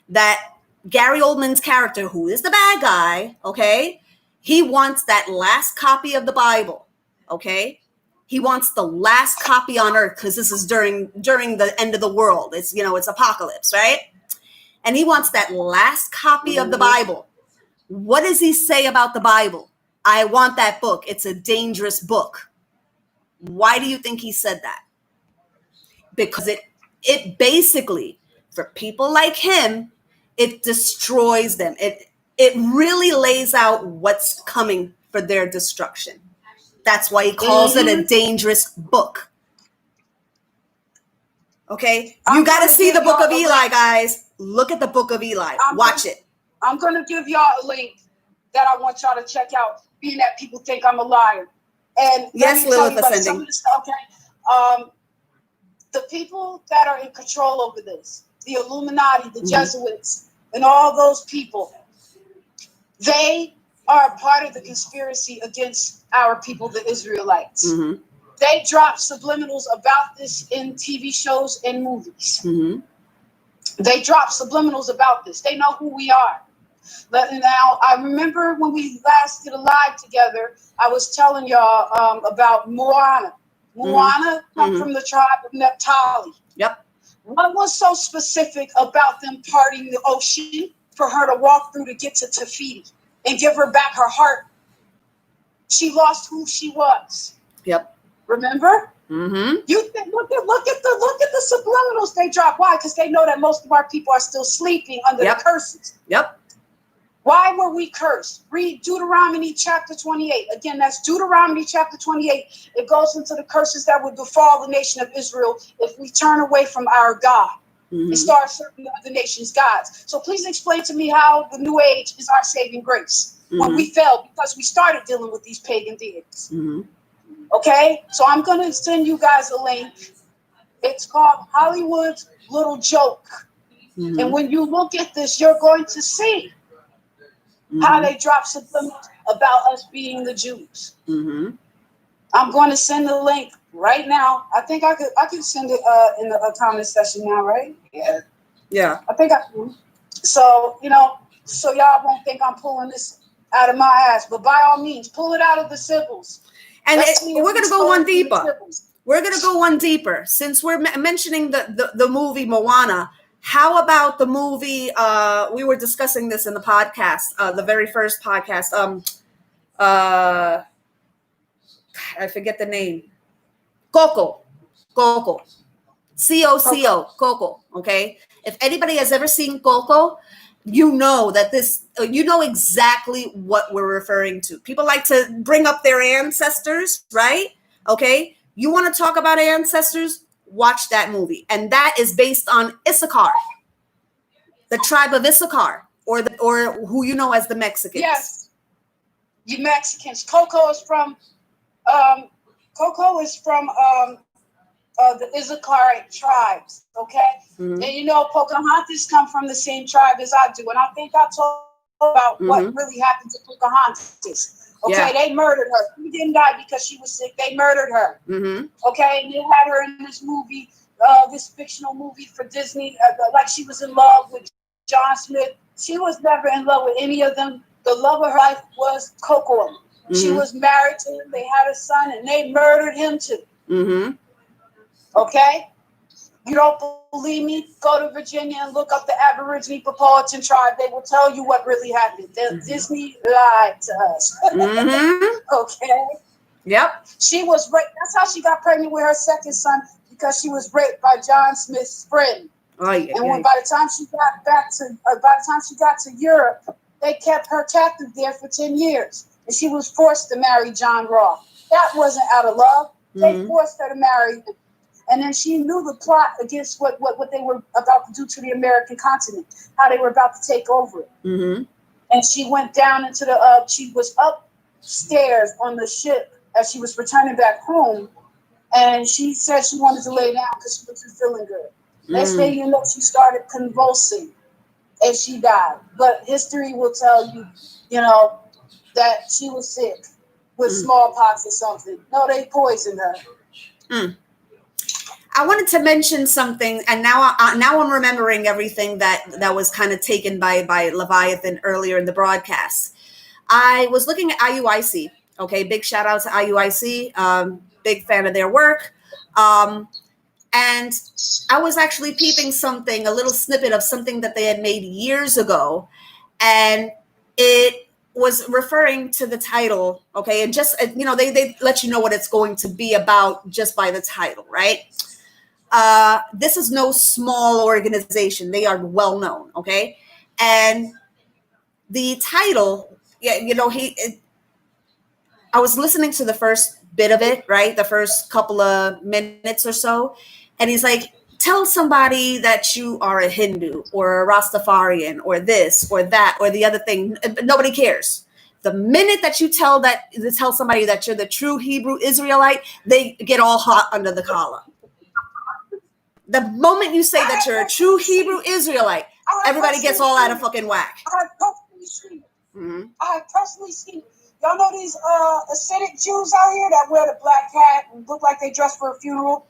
that Gary Oldman's character, who is the bad guy, okay, he wants that last copy of the Bible, okay? He wants the last copy on earth because this is during the end of the world. It's, it's apocalypse, right? And he wants that last copy of the Bible. What does he say about the Bible? I want that book. It's a dangerous book. Why do you think he said that? Because it basically, for people like him, it destroys them. It really lays out what's coming for their destruction. That's why he calls it a dangerous book. Okay? You got to see the book of Eli, guys. Look at the book of Eli. Watch it. I'm going to give y'all a link that I want y'all to check out, being that people think I'm a liar. And yes, Lilith Ascending. Okay. The people that are in control over this, the Illuminati, the Jesuits, and all those people, they are a part of the conspiracy against our people, the Israelites. They drop subliminals about this in TV shows and movies. They drop subliminals about this. They know who we are. Now, I remember when we last did a live together, I was telling y'all about Moana. Moana come from the tribe of Naphtali. Yep. What was so specific about them parting the ocean for her to walk through to get to Tafiti and give her back her heart? She lost who she was. Yep. Remember? You think, look at the subliminals they drop. Why? Because they know that most of our people are still sleeping under the curses. Yep. Why were we cursed? Read Deuteronomy chapter 28. Again, that's Deuteronomy chapter 28. It goes into the curses that would befall the nation of Israel if we turn away from our God and start serving other nations' gods. So please explain to me how the New Age is our saving grace when we fell because we started dealing with these pagan deities. Okay? So I'm going to send you guys a link. It's called Hollywood's Little Joke. And when you look at this, you're going to see how they drop something about us being the Jews. I'm going to send the link right now. I think I could send it in the comment session now, right? Yeah. I think I can. So, so y'all won't think I'm pulling this out of my ass. But by all means, pull it out of the symbols. And we're going to go one deeper. We're going to go one deeper. Since we're mentioning the movie Moana, how about the movie, we were discussing this in the podcast, the very first podcast. I forget the name. Coco. Coco. Coco. Okay. If anybody has ever seen Coco, you know that you know exactly what we're referring to. People like to bring up their ancestors, right? Okay. You want to talk about ancestors? Watch that movie. And that is based on Issachar, the tribe of Issachar, or who you know as the Mexicans. Yes. You Mexicans. Coco is from the Issachar tribes, okay? And Pocahontas come from the same tribe as I do. And I think I told about what really happened to Pocahontas. Okay, They murdered her. She didn't die because she was sick. They murdered her. Okay, and they had her in this movie, this fictional movie for Disney, like she was in love with John Smith. She was never in love with any of them. The love of her life was Coco. She was married to him. They had a son, and they murdered him too. Okay? You don't believe me? Go to Virginia and look up the Aborigine Papuachian tribe. They will tell you what really happened. Disney lied to us. Okay? Yep. She was raped. That's how she got pregnant with her second son, because she was raped by John Smith's friend. By the time she got to Europe, they kept her captive there for 10 years. And she was forced to marry John Roth. That wasn't out of love. They forced her to marry him. And then she knew the plot against what they were about to do to the American continent, how they were about to take over it. And she went down into she was upstairs on the ship as she was returning back home. And she said she wanted to lay down because she wasn't feeling good. Next thing you know, she started convulsing and she died. But history will tell you, that she was sick with smallpox or something. No, they poisoned her. I wanted to mention something, and now I'm remembering everything that was kind of taken by Leviathan earlier in the broadcast. I was looking at IUIC. Okay, big shout out to IUIC. Big fan of their work. And I was actually peeping a little snippet of something that they had made years ago, and it was referring to the title. Okay, and just they let you know what it's going to be about just by the title, right? This is no small organization. They are well known, okay? And the title, I was listening to the first bit of it, right? The first couple of minutes or so. And he's like, tell somebody that you are a Hindu or a Rastafarian or this or that or the other thing. Nobody cares. The minute that you tell somebody that you're the true Hebrew Israelite, they get all hot under the collar. The moment you say that you're a true Hebrew Israelite, everybody gets all out of fucking whack. I have personally seen it. I have personally seen it. Y'all know these Hasidic Jews out here that wear the black hat and look like they dress for a funeral?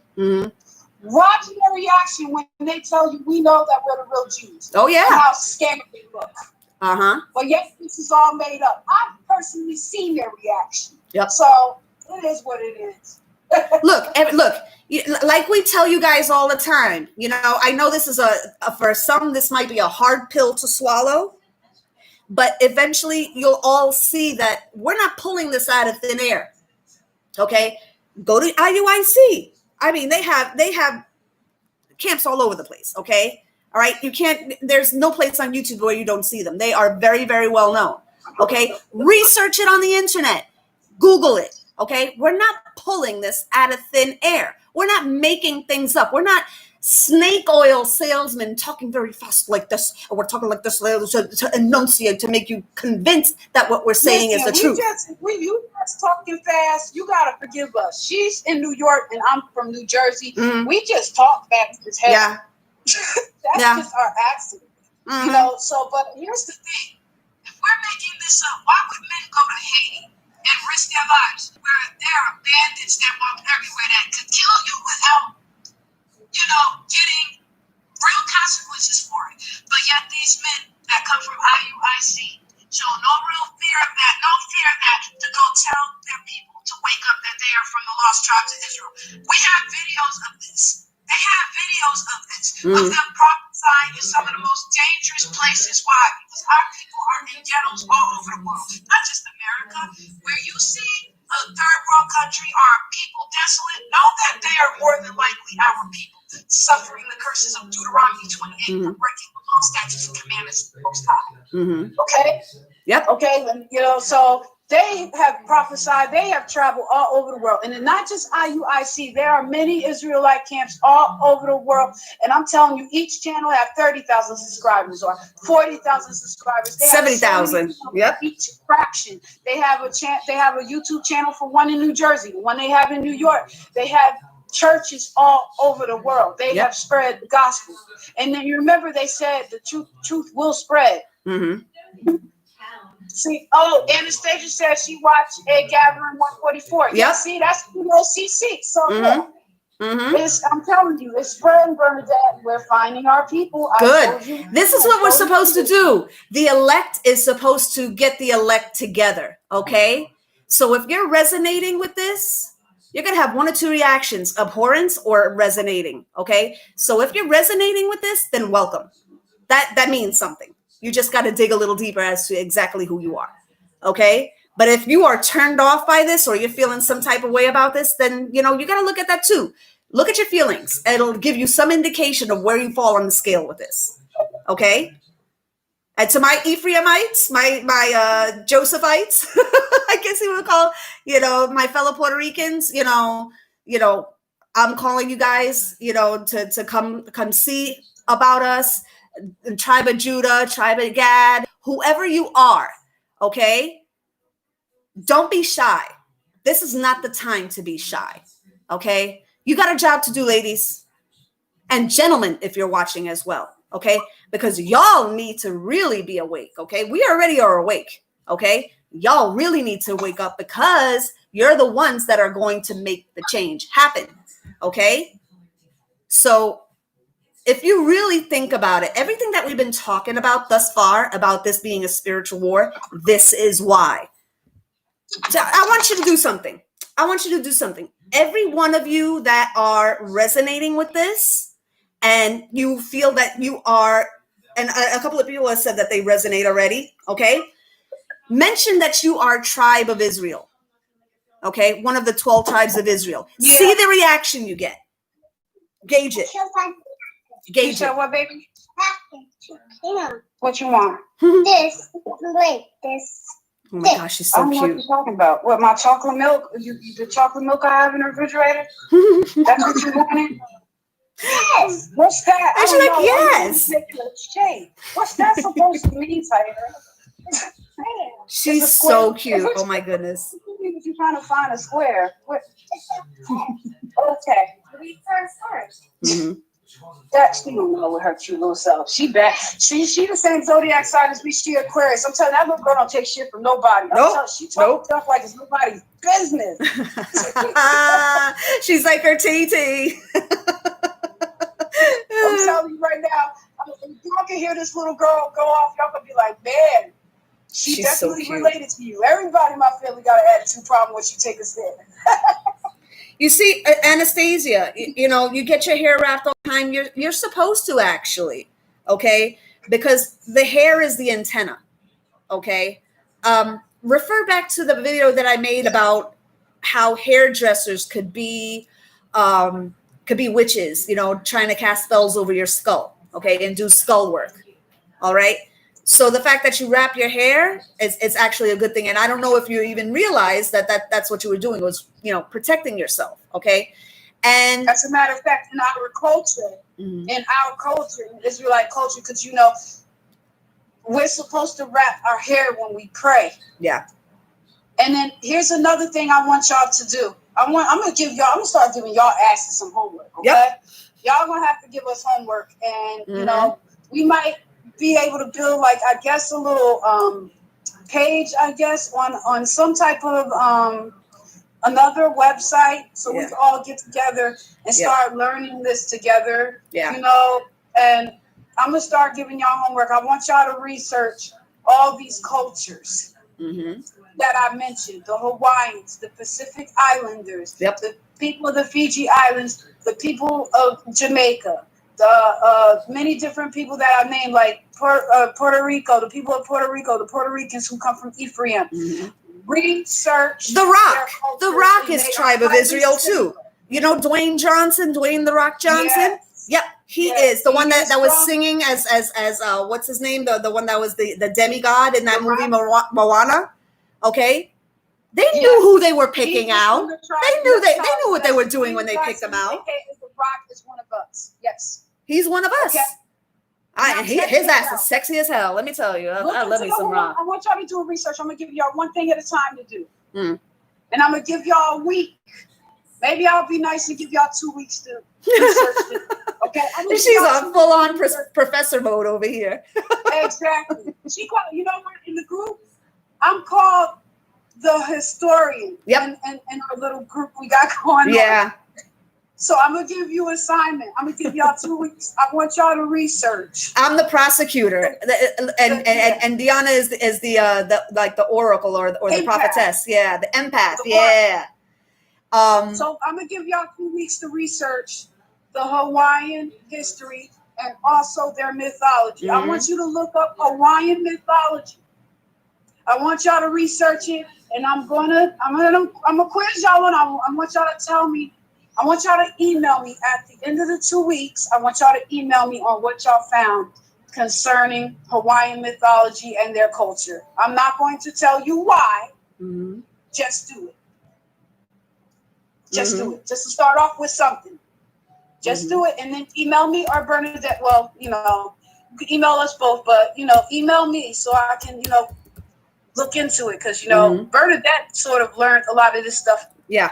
Watch their reaction when they tell you, we know that we're the real Jews. Oh, yeah. And how scared they look. But yes, this is all made up. I've personally seen their reaction. Yep. So it is what it is. Look, like we tell you guys all the time, I know this is for some, this might be a hard pill to swallow, but eventually you'll all see that we're not pulling this out of thin air. Okay. Go to IUIC. I mean, they have camps all over the place. Okay. All right. There's no place on YouTube where you don't see them. They are very, very well known. Okay. Research it on the internet. Google it. Okay. We're not pulling this out of thin air. We're not making things up. We're not snake oil salesmen talking very fast like this. And we're talking like this to enunciate, to make you convinced that what we're saying is the truth. You just talking fast. You got to forgive us. She's in New York and I'm from New Jersey. Mm-hmm. We just talk fast as hell. Yeah. That's just our accent. Mm-hmm. You know, but here's the thing. If we're making this up, why would men go to Haiti and risk their lives where there are bandits that walk everywhere that could kill you without, getting real consequences for it? But yet these men that come from IUIC show no real fear of that, to go tell their people to wake up that they are from the lost tribes of Israel. We have videos of this. They have videos of this, of them prophesying in some of the most dangerous places. Why? Because our people are in ghettos all over the world, not just America. Where you see a third world country are people desolate, know that they are more than likely our people, suffering the curses of Deuteronomy 28 for breaking the law, statutes, and commandments of the Most High. Okay? Yep. Okay, so they have prophesied, they have traveled all over the world. And not just IUIC, there are many Israelite camps all over the world. And I'm telling you, each channel have 30,000 subscribers or 40,000 subscribers. 70,000. Yep. Each fraction. They have a YouTube channel for one in New Jersey, one they have in New York. They have churches all over the world. They have spread the gospel. And then you remember they said the truth will spread. Mm-hmm. See, Anastasia said she watched a Gathering 144. Yeah, see, that's CC. So I'm telling you, it's spreading, Bernadette. We're finding our people. Good. This is what we're supposed to do. The elect is supposed to get the elect together. Okay. So if you're resonating with this, you're going to have one or two reactions: abhorrence or resonating. Okay. So if you're resonating with this, then welcome. That means something. You just got to dig a little deeper as to exactly who you are. Okay. But if you are turned off by this, or you're feeling some type of way about this, then, you got to look at that too. Look at your feelings. It'll give you some indication of where you fall on the scale with this. Okay. And to my Ephraimites, my Josephites, I guess you would call, my fellow Puerto Ricans, I'm calling you guys, to come see about us. Tribe of Judah, tribe of Gad, whoever you are, okay? Don't be shy. This is not the time to be shy, okay? You got a job to do, ladies. And gentlemen, if you're watching as well, okay? Because y'all need to really be awake, okay? We already are awake, okay? Y'all really need to wake up, because you're the ones that are going to make the change happen, okay? So if you really think about it, everything that we've been talking about thus far, about this being a spiritual war, this is why. So I want you to do something. Every one of you that are resonating with this, and you feel that you are, and a couple of people have said that they resonate already, okay? Mention that you are tribe of Israel, okay? One of the 12 tribes of Israel. Yeah. See the reaction you get. Gauge it. Gauge it. What, baby? What you want? This. Oh my gosh, she's so cute. What you're talking about. What, my chocolate milk? The chocolate milk I have in the refrigerator? That's what you wanted? Yes. What's that? And she's like, yes. What's that supposed to mean, Tyler? She's so cute. Oh my goodness. You're trying to find a square. Okay. Mm-hmm. That she don't know with her cute little self. She bad. She the same zodiac sign as me. She Aquarius. I'm telling you, that little girl don't take shit from nobody. She talks stuff like it's nobody's business. She's like her TT. I'm telling you right now, y'all can hear this little girl go off. Y'all gonna be like, man, she's definitely so related to you. Everybody in my family got an attitude problem when she take a sip. You see, Anastasia, you get your hair wrapped all the time. You're supposed to, actually, okay? Because the hair is the antenna, okay? Refer back to the video that I made about how hairdressers could be witches, trying to cast spells over your skull, okay, and do skull work. All right. So the fact that you wrap your hair is actually a good thing. And I don't know if you even realized that's what you were doing was, protecting yourself. Okay. And as a matter of fact, in our culture, in Israelite culture, because we're supposed to wrap our hair when we pray. Yeah. And then here's another thing I want y'all to do. I'm gonna start giving y'all asses some homework. Okay. Yep. Y'all gonna have to give us homework, and we might be able to build a little page, on some type of another website, so we can all get together and start learning this together. Yeah. And I'm gonna start giving y'all homework. I want y'all to research all these cultures that I mentioned: the Hawaiians, the Pacific Islanders, the people of the Fiji Islands, the people of Jamaica, the many different people that I named, like Puerto Rico, the people of Puerto Rico, the Puerto Ricans who come from Ephraim. Research the Rock. The Rock is tribe of Israel too. Dwayne the Rock Johnson. Yes. Yep, he is the one that was singing as what's his name? The one that was the demigod in that movie Moana. Okay, they knew who they were picking out. They knew what they were doing when they picked them out. The Rock is one of us. Yes, he's one of us. Okay. His ass is sexy as hell. Let me tell you, I love me some Rock. I want y'all to do a research. I'm gonna give y'all one thing at a time to do, and I'm gonna give y'all a week. Maybe I'll be nice and give y'all 2 weeks to research it. Okay, she's on full-on professor mode over here. Exactly. She called. In the group, I'm called the historian. Yep. And our little group we got going on. Yeah. So I'm gonna give you an assignment. I'm gonna give y'all 2 weeks. I want y'all to research. I'm the prosecutor, and Deanna is the oracle or the prophetess. Yeah, the empath. Yeah. So I'm gonna give y'all 2 weeks to research the Hawaiian history and also their mythology. I want you to look up Hawaiian mythology. I want y'all to research it, and I'm gonna quiz y'all, and I want y'all to tell me. I want y'all to email me at the end of the 2 weeks. I want y'all to email me on what y'all found concerning Hawaiian mythology and their culture. I'm not going to tell you why. Just do it. Just do it. Just to start off with something. Just do it, and then email me or Bernadette. Well, you can email us both, but email me so I can look into it, because Bernadette sort of learned a lot of this stuff. Yeah.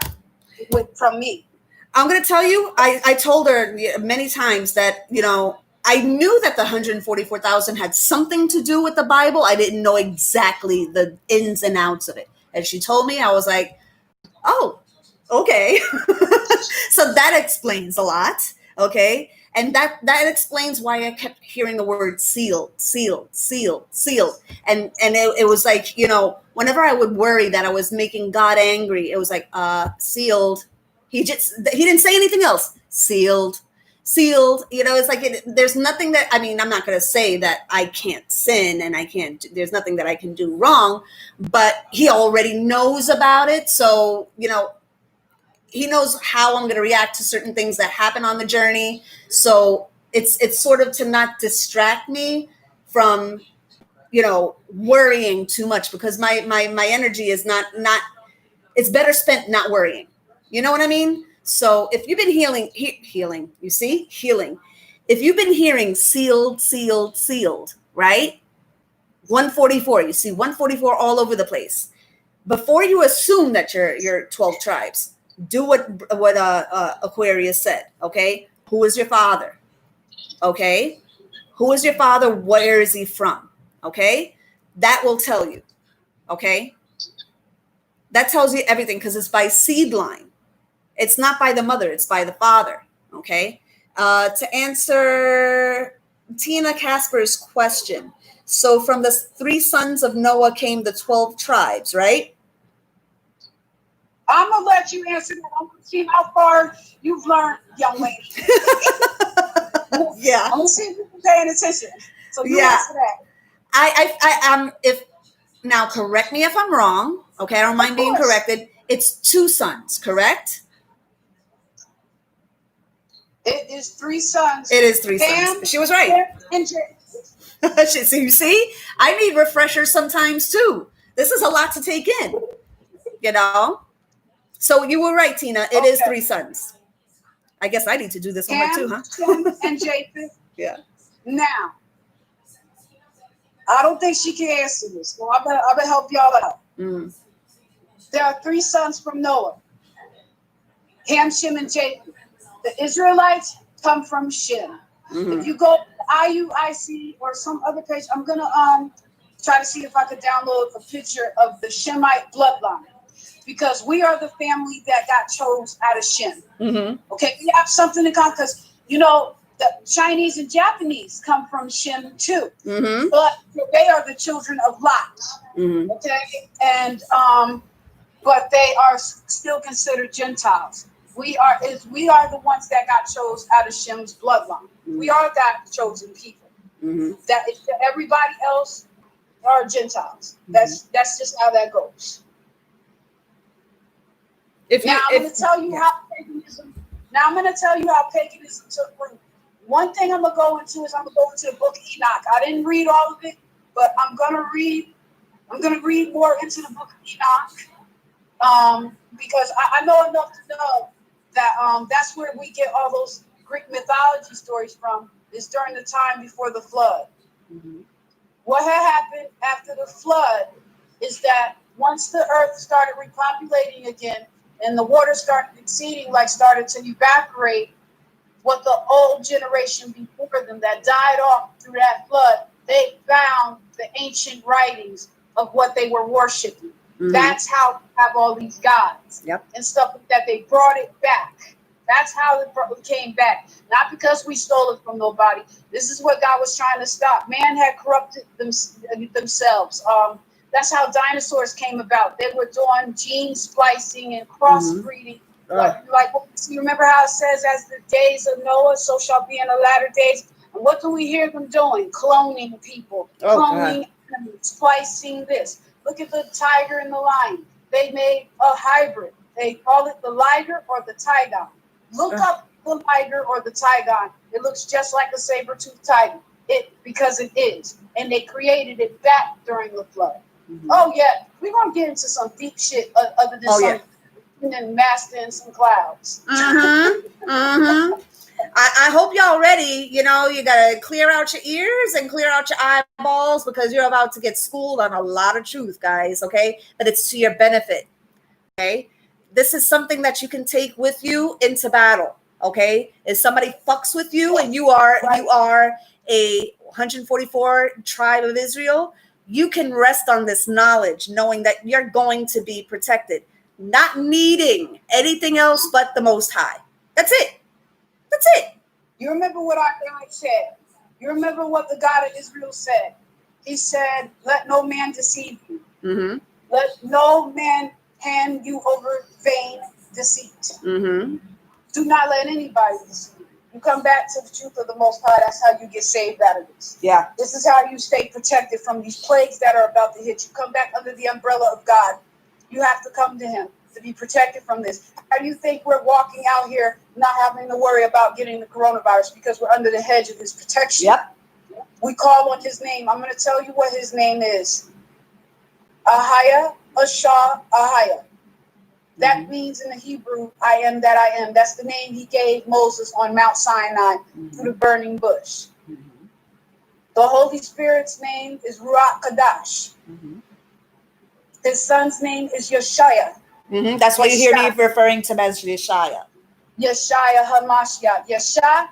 From me. I'm going to tell you, I told her many times that, I knew that the 144,000 had something to do with the Bible. I didn't know exactly the ins and outs of it. And she told me, I was like, oh, okay. So that explains a lot. Okay. And that explains why I kept hearing the word sealed. And it was like, whenever I would worry that I was making God angry, it was like, sealed. He didn't say anything else. Sealed. It's like, there's nothing that, I'm not going to say that I can't sin and there's nothing that I can do wrong, but he already knows about it. So, he knows how I'm going to react to certain things that happen on the journey. So it's sort of to not distract me from, worrying too much, because my energy is not, it's better spent not worrying. You know what I mean? So if you've been healing, you see, healing. If you've been hearing sealed, right? 144, you see 144 all over the place. Before you assume that you're 12 tribes, do what Aquarius said. Okay, who is your father? Okay, who is your father? Where is he from? Okay, that will tell you. Okay, that tells you everything, because it's by seed line. It's not by the mother, it's by the father. Okay, to answer Tina Casper's question, so from the 3 sons of Noah came the 12 tribes, right? I'm gonna let you answer that. I'm gonna see how far you've learned, young lady. Yeah. I'm gonna see if you're paying attention. So you answer that. I if now correct me if I'm wrong. Okay, I don't mind being corrected. It's 2 sons, correct? It is 3 sons. It is 3 Ham, sons. She was right. Ham, and Japheth. So you see, I need refreshers sometimes too. This is a lot to take in, you know? So you were right, Tina. It is 3 sons. I guess I need to do this homework too, huh? Ham, Shem, and Japheth. Yeah. Now, I don't think she can answer this, so I'm gonna help y'all out. Mm. There are 3 sons from Noah: Ham, Shem, and Japheth. The Israelites come from Shem. Mm-hmm. If you go to IUIC or some other page, I'm gonna try to see if I could download a picture of the Shemite bloodline, because we are the family that got chose out of Shem. Mm-hmm. Okay, we have something in common, because you know the Chinese and Japanese come from Shem too, Mm-hmm. but they are the children of Lot. Mm-hmm. Okay, and but they are still considered Gentiles. We are the ones that got chose out of Shem's bloodline. Mm-hmm. We are that chosen people. Mm-hmm. That is, everybody else are Gentiles. That's just how that goes. I'm going to tell you how paganism. Now I'm going to tell you how paganism took root. One thing I'm going to go into is I'm going to go into the book of Enoch. I didn't read all of it, but I'm going to read more into the book of Enoch, because I know enough to know that that's where we get all those Greek mythology stories from, is during the time before the flood. Mm-hmm. What had happened after the flood is that once the earth started repopulating again and the water started started to evaporate, what the old generation before them that died off through that flood, they found the ancient writings of what they were worshiping. Mm-hmm. That's how we have all these gods and stuff like that. They brought it back. That's how it came back. Not because we stole it from nobody. This is what God was trying to stop. Man had corrupted themselves. That's how dinosaurs came about. They were doing gene splicing and crossbreeding. Mm-hmm. You remember how it says, as the days of Noah, so shall be in the latter days. And what do we hear them doing? Cloning people. Cloning animals, splicing this. Look at the tiger and the lion. They made a hybrid. They call it the liger or the tigon. Look up the liger or the tigon. It looks just like a saber-toothed tiger. Because it is. And they created it back during the flood. Mm-hmm. Oh, yeah. We're going to get into some deep shit other than and master in some clouds. Mm-hmm. Mm-hmm. I hope y'all ready. You know, you got to clear out your ears and clear out your eyeballs, because you're about to get schooled on a lot of truth, guys, okay? But it's to your benefit, okay? This is something that you can take with you into battle, okay? If somebody fucks with you and you are a 144 tribe of Israel, you can rest on this knowledge, knowing that you're going to be protected, not needing anything else but the Most High. That's it. That's it. You remember what our God said. You remember what the God of Israel said. He said, let no man deceive you. Mm-hmm. Let no man hand you over vain deceit. Mm-hmm. Do not let anybody deceive you. You come back to the truth of the Most High. That's how you get saved out of this. Yeah. This is how you stay protected from these plagues that are about to hit you. Come back under the umbrella of God. You have to come to him to be protected from this. How do you think we're walking out here not having to worry about getting the coronavirus? Because we're under the hedge of his protection. Yep. We call on his name. I'm going to tell you what his name is. Ahaya, Ashah, Ahaya. That means in the Hebrew, I am that I am. That's the name he gave Moses on Mount Sinai through the burning bush. Mm-hmm. The Holy Spirit's name is Ruach Kadash. Mm-hmm. His son's name is Yeshaya. Mm-hmm. That's why you hear me referring to him as Yeshaya. Yeshaya HaMashiach. Yeshua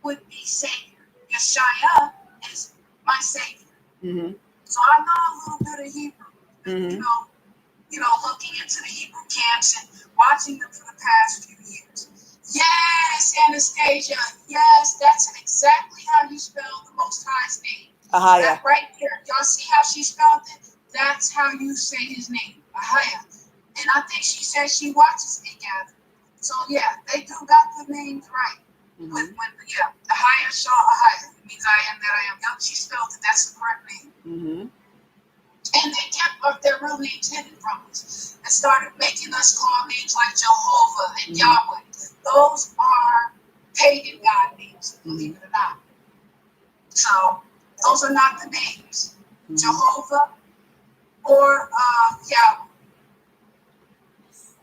would be Savior. Yeshaya is my Savior. Mm-hmm. So I know a little bit of Hebrew. Mm-hmm. You know, looking into the Hebrew camps and watching them for the past few years. Yes, Anastasia. Yes, that's exactly how you spell the Most High's name. Ahaya. That right there. Y'all see how she spelled it? That's how you say his name. Ahaya. And I think she says she watches it gather. So yeah, they do got the names right. Mm-hmm. Ahaya, Shah, Ahaya. It means I am that I am. Yep, she spelled it. That's the correct name. Mm-hmm. And they kept their real names hidden from us and started making us call names like Jehovah and Yahweh. Those are pagan god names, believe it or not. So those are not the names. Jehovah or Yahweh.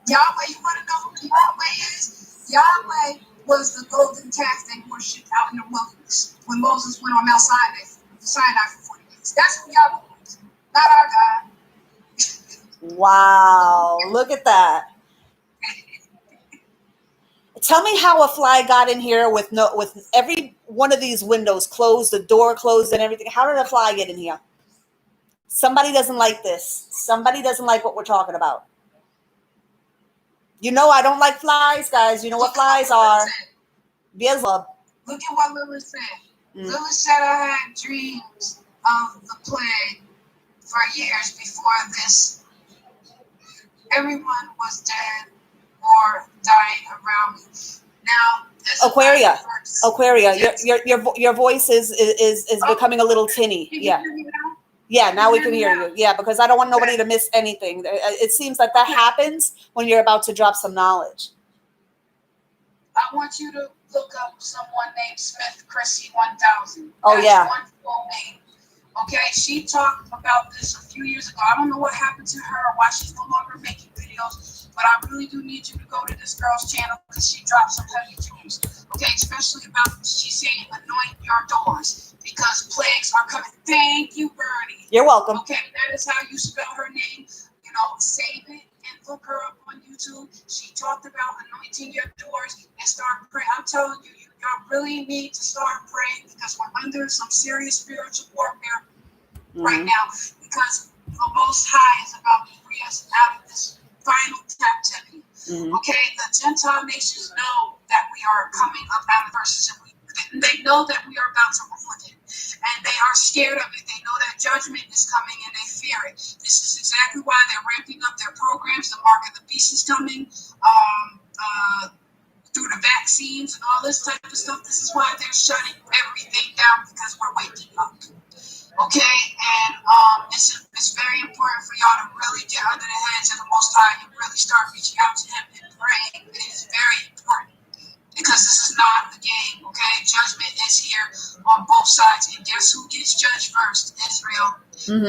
Yahweh, you want to know who Yahweh is? Yahweh was the golden calf they worshipped out in the wilderness when Moses went on Mount Sinai for 40 years. That's who Yahweh was, not our God. Wow, look at that. Tell me how a fly got in here with every one of these windows closed, the door closed and everything. How did a fly get in here? Somebody doesn't like this. Somebody doesn't like what we're talking about. You know I don't like flies, guys. You know what flies are. Beelzebub. Look at what Lilith said. Lilith said I had dreams of the plague for years before this. Everyone was dead or dying around me. Now, Aquaria, your voice is becoming a little tinny. Yeah. Yeah, now we can hear you. Yeah, because I don't want nobody to miss anything. It seems like that happens when you're about to drop some knowledge. I want you to look up someone named Smith Chrissy 1000. Oh, yeah. One full name. Okay, she talked about this a few years ago. I don't know what happened to her or why she's no longer making videos, but I really do need you to go to this girl's channel because she dropped some heavy jewels. Okay, especially about, she's saying, anoint your doors because plagues are coming. Thank you, Bernie. You're welcome. Okay, that is how you spell her name. You know, save it and look her up on YouTube. She talked about anointing your doors and start praying. I'm telling you, y'all really need to start praying because we're under some serious spiritual warfare right now because the Most High is about to free us out of this final captivity. Okay, the Gentile nations know that we are coming up out of verses and they know that we are about to rule again. And they are scared of it. They know that judgment is coming and they fear it. This is exactly why they're ramping up their programs. The mark of the beast is coming through the vaccines and all this type of stuff. This is why they're shutting everything down because we're waking up. Okay? And it's very important for y'all to really get under the hands of the Most High and really start reaching out to Him and praying. It is very important. Because this is not a game, okay? Judgment is here on both sides. And guess who gets judged first? Israel.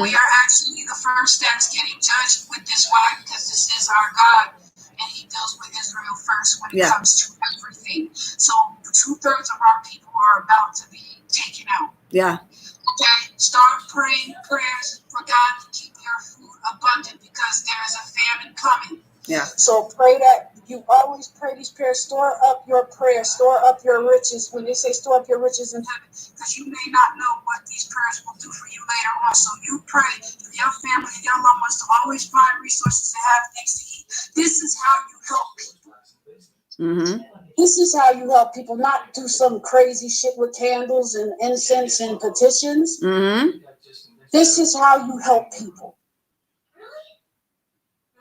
We are actually the first that's getting judged with this. Why? Because this is our God. And He deals with Israel first when it comes to everything. So 2/3 of our people are about to be taken out. Yeah. Okay? Start praying prayers for God to keep your food abundant because there is a famine coming. Yeah. So pray that you always pray these prayers. Store up your prayers. Store up your riches. When they say store up your riches in heaven, because you may not know what these prayers will do for you later on. So you pray for your family and your loved ones to always find resources and have things to eat. This is how you help people. This is how you help people, not do some crazy shit with candles and incense and petitions. This is how you help people.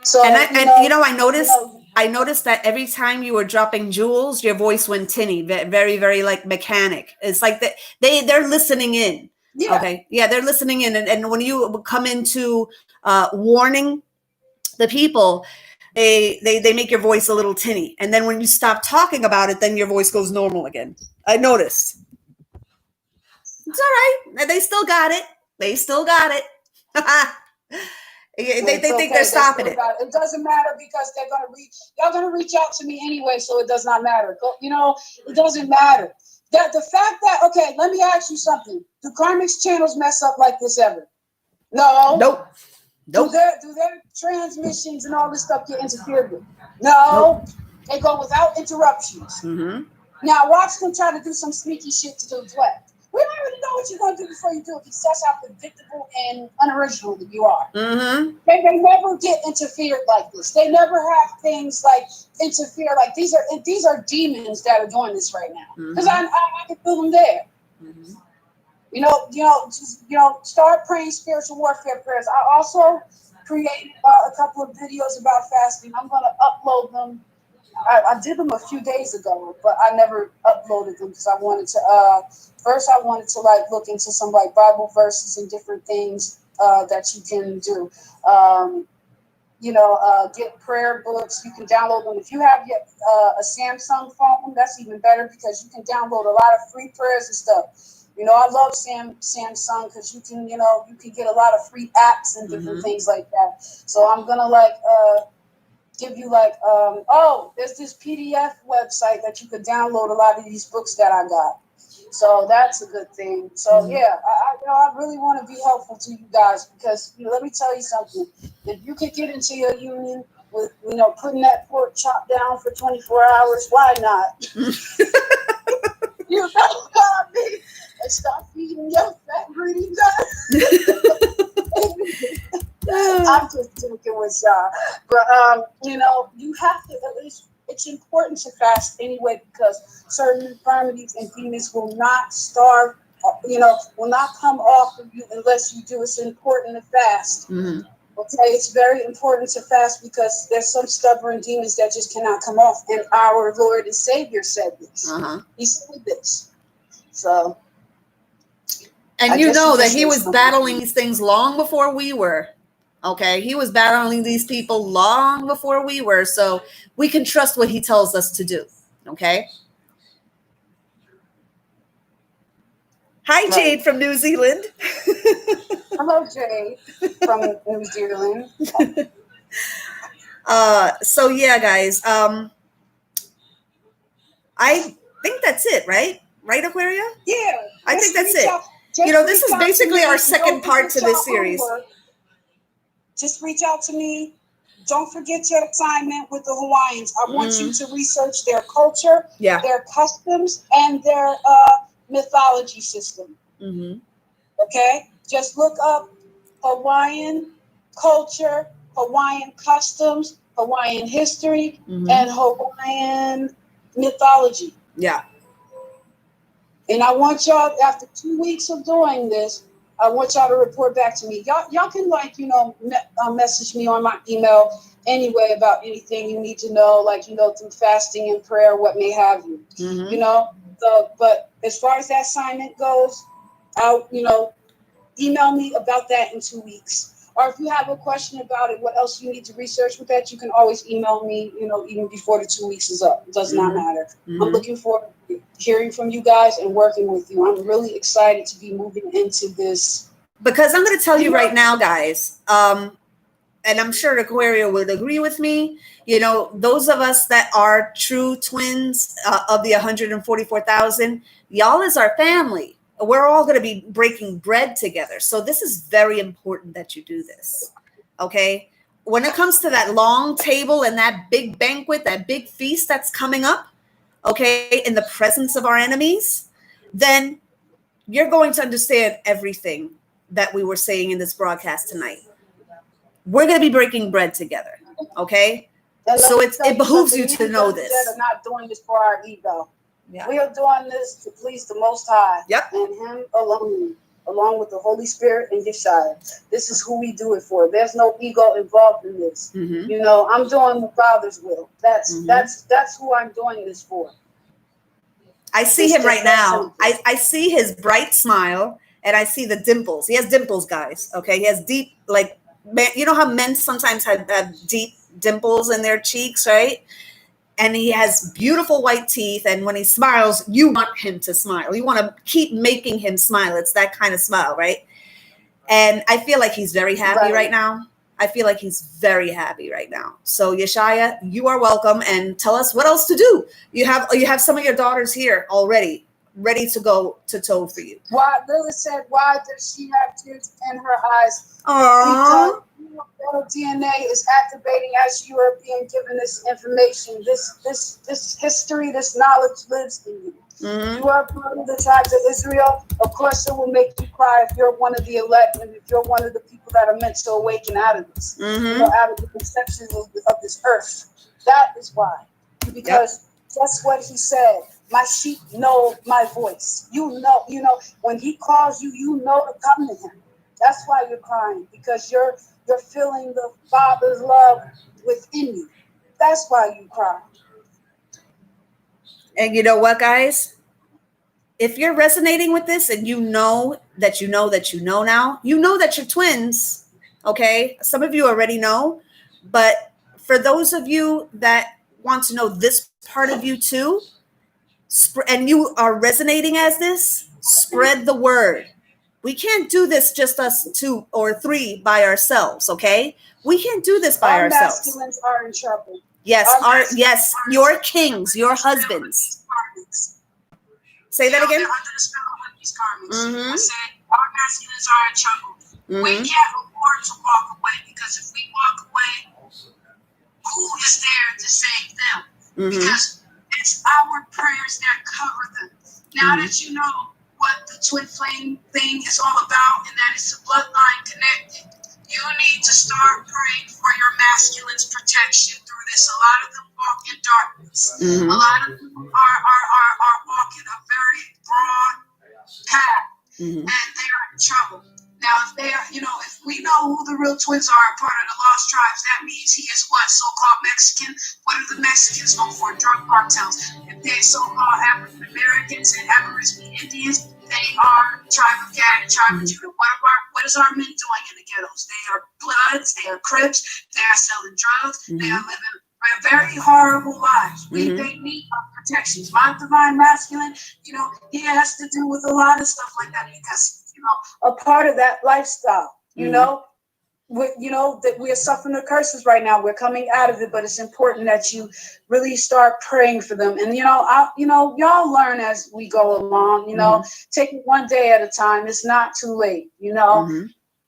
So, I noticed that every time you were dropping jewels, your voice went tinny, very, very like mechanic. It's like they're listening in. Yeah. Okay. Yeah, they're listening in. And when you come into warning the people, they make your voice a little tinny. And then when you stop talking about it, then your voice goes normal again. I noticed. It's all right. They still got it. They still got it. They think they're stopping it. It doesn't matter because y'all gonna reach out to me anyway, so it does not matter. It doesn't matter. That the fact that let me ask you something. Do Karmic's channels mess up like this ever? No. Nope. Do their transmissions and all this stuff get interfered with? No. Nope. They go without interruptions. Now watch them try to do some sneaky shit to deflect. We already know what you're going to do before you do it because that's how predictable and unoriginal that you are. They never get interfered like this. They never have things like interfere. Like these are demons that are doing this right now. Because I can feel them there. Start praying spiritual warfare prayers. I also created a couple of videos about fasting. I'm going to upload them. I did them a few days ago, but I never uploaded them because I wanted to. First, I wanted to look into some Bible verses and different things that you can do. get prayer books. You can download them. If you have a Samsung phone, that's even better because you can download a lot of free prayers and stuff. I love Samsung because you can get a lot of free apps and different things like that. So I'm gonna give you there's this PDF website that you could download a lot of these books that I got. So that's a good thing. So yeah, I really want to be helpful to you guys because let me tell you something. If you could get into your union with putting that pork chop down for 24 hours, why not? You know what I mean? And start feeding your fat greedy guys. I'm just joking with y'all, but you have to at least. It's important to fast anyway because certain infirmities and demons will not starve, will not come off of you unless you do. It's important to fast. Okay, it's very important to fast because there's some stubborn demons that just cannot come off. And our Lord and Savior said this. He said this. So, and that he was battling these things long before we were. Okay, he was battling these people long before we were, so we can trust what he tells us to do. Okay. Hi, Jade from New Zealand. Hello, Jade from New Zealand. So yeah, guys. I think that's it, right? Right, Aquaria? Yeah. I think that's it. This is basically our second part to this series. Just reach out to me. Don't forget your assignment with the Hawaiians. I want you to research their culture, their customs, and their mythology system. Okay? Just look up Hawaiian culture, Hawaiian customs, Hawaiian history, and Hawaiian mythology. Yeah. And I want y'all, after 2 weeks of doing this, I want y'all to report back to me. Y'all can message me on my email anyway about anything you need to know, through fasting and prayer, what may have you. But as far as that assignment goes, email me about that in 2 weeks. Or if you have a question about it, what else you need to research with that, you can always email me, even before the 2 weeks is up. It does not matter. I'm looking forward to hearing from you guys and working with you. I'm really excited to be moving into this. Because I'm going to tell you right now, guys, and I'm sure Aquaria would agree with me, those of us that are true twins of the 144,000, y'all is our family. We're all going to be breaking bread together. So this is very important that you do this. Okay. When it comes to that long table and that big banquet, that big feast that's coming up, okay, in the presence of our enemies, then you're going to understand everything that we were saying in this broadcast tonight. We're going to be breaking bread together. Okay. So it behooves you to know this. We're not doing this for our ego. Yeah. We are doing this to please the Most High and Him alone, along with the Holy Spirit and Yeshua. This is who we do it for. There's no ego involved in this. I'm doing the Father's will. That's who I'm doing this for. I see him right now. I see his bright smile and I see the dimples. He has dimples, guys. Okay, he has deep, how men sometimes have deep dimples in their cheeks, right? And he has beautiful white teeth. And when he smiles, you want him to smile. You want to keep making him smile. It's that kind of smile, right? And I feel like he's very happy right now. I feel like he's very happy right now. So Yeshaya, you are welcome. And tell us what else to do. You have some of your daughters here already, ready to go to toe for you. Why? Lily said, why does she have tears in her eyes? Aww. Because DNA is activating as you are being given this information. This history, this knowledge lives in you. You are part of the tribes of Israel. Of course, it will make you cry if you're one of the elect and if you're one of the people that are meant to awaken out of this, out of the conception of this earth. That is why. Because that's what he said. My sheep know my voice. You know, when he calls you, you know to come to him. That's why you're crying, because you're feeling the Father's love within you. That's why you cry. And you know what, guys? If you're resonating with this and you know that you know now, you know that you're twins, okay? Some of you already know, But for those of you that want to know this part of you too, and you are resonating as this, spread the word. We can't do this just us 2 or 3 by ourselves, okay? We can't do this by Our ourselves. masculines are in trouble. Yes, your kings, your husbands. Say that again. They're under the spell of these garments. Mm-hmm. I said our masculines are in trouble. Mm-hmm. We can't afford to walk away, because if we walk away, who is there to save them? Mm-hmm. Because it's our prayers that cover them. Now that you know what the twin flame thing is all about, and that it's a bloodline connected, you need to start praying for your masculine's protection through this. A lot of them walk in darkness. Mm-hmm. A lot of them are walking a very broad path, and they are in trouble. Now, if they are, if we know who the real twins are, part of the lost tribes, that means he is what? So-called Mexican? What are the Mexicans known for? Drug cartels. If they're so-called African Americans and Aboriginal Indians, they are tribe of Gad and tribe of Judah. What is our men doing in the ghettos? They are Bloods, they are Crips, they are selling drugs, they are living very horrible lives. They need our protections. My divine masculine, he has to do with a lot of stuff like that, because a part of that lifestyle, that we're suffering the curses right now. We're coming out of it, but it's important that you really start praying for them. And y'all learn as we go along. Take it one day at a time. It's not too late.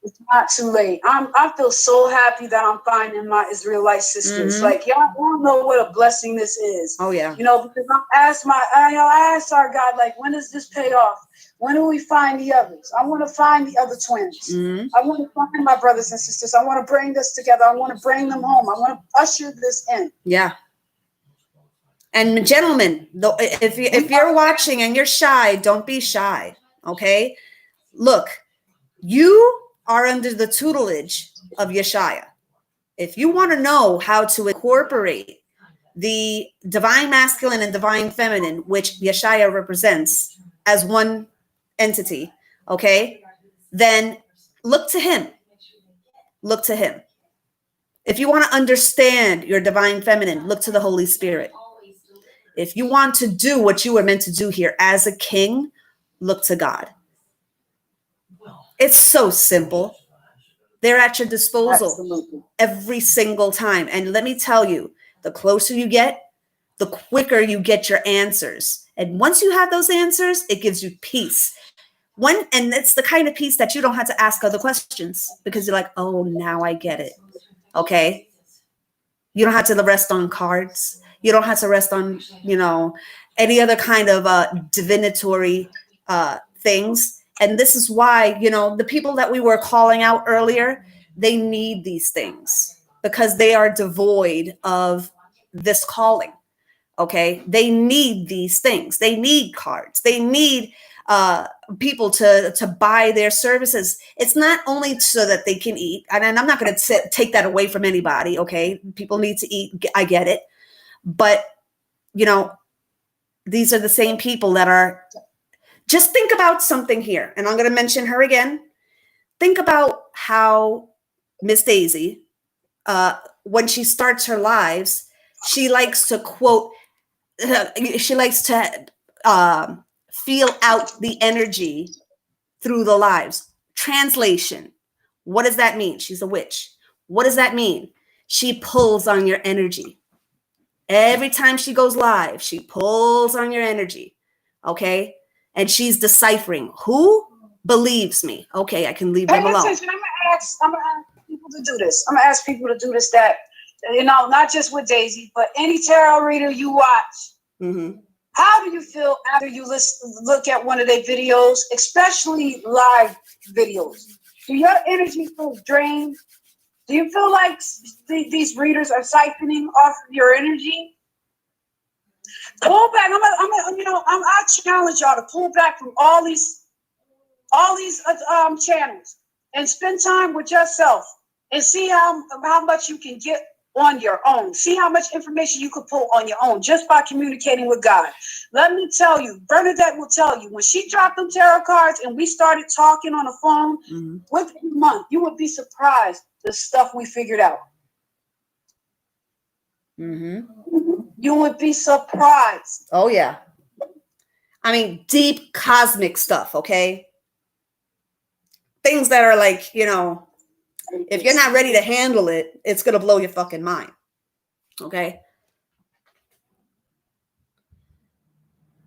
It's not too late. I feel so happy that I'm finding my Israelite sisters. Like, y'all don't know what a blessing this is. Oh yeah. Because I asked our God, like, when does this pay off? When do we find the others? I want to find the other twins. I want to find my brothers and sisters. I want to bring this together. I want to bring them home. I want to usher this in. Yeah. And gentlemen, if you're watching and you're shy, don't be shy. Okay. Look, you are under the tutelage of Yeshaya. If you want to know how to incorporate the divine masculine and divine feminine, which Yeshaya represents as one entity, okay, then look to him. Look to him. If you want to understand your divine feminine, look to the Holy Spirit. If you want to do what you were meant to do here as a king, look to God. It's so simple. They're at your disposal every single time. And let me tell you, the closer you get, the quicker you get your answers. And once you have those answers, it gives you peace. And it's the kind of peace that you don't have to ask other questions, because you're like, oh, now I get it. Okay. You don't have to rest on cards. You don't have to rest on, any other kind of divinatory things. And this is why, the people that we were calling out earlier, they need these things because they are devoid of this calling. Okay. They need these things. They need cards. They need people to buy their services. It's not only so that they can eat. And I'm not going to take that away from anybody. Okay. People need to eat. I get it. But, these are the same people that are. Just think about something here, and I'm going to mention her again. Think about how Miss Daisy, when she starts her lives, she likes to quote, she likes to feel out the energy through the lives. Translation. What does that mean? She's a witch. What does that mean? She pulls on your energy. Every time she goes live, she pulls on your energy. Okay? And she's deciphering who believes me. Okay, I can leave them alone. I'm gonna ask people to do this. I'm gonna ask people to do this. That not just with Daisy, but any tarot reader you watch. How do you feel after you look at one of their videos, especially live videos? Do your energy feel drained? Do you feel like these readers are siphoning off of your energy? Pull back. I challenge y'all to pull back from all these channels and spend time with yourself and see how much you can get on your own. See how much information you could pull on your own just by communicating with God. Let me tell you, Bernadette will tell you, when she dropped them tarot cards and we started talking on the phone, within a month, you would be surprised the stuff we figured out. Mm-hmm. You would be surprised. Oh, yeah. I mean, deep cosmic stuff, okay? Things that are like, if you're not ready to handle it, it's going to blow your fucking mind, okay?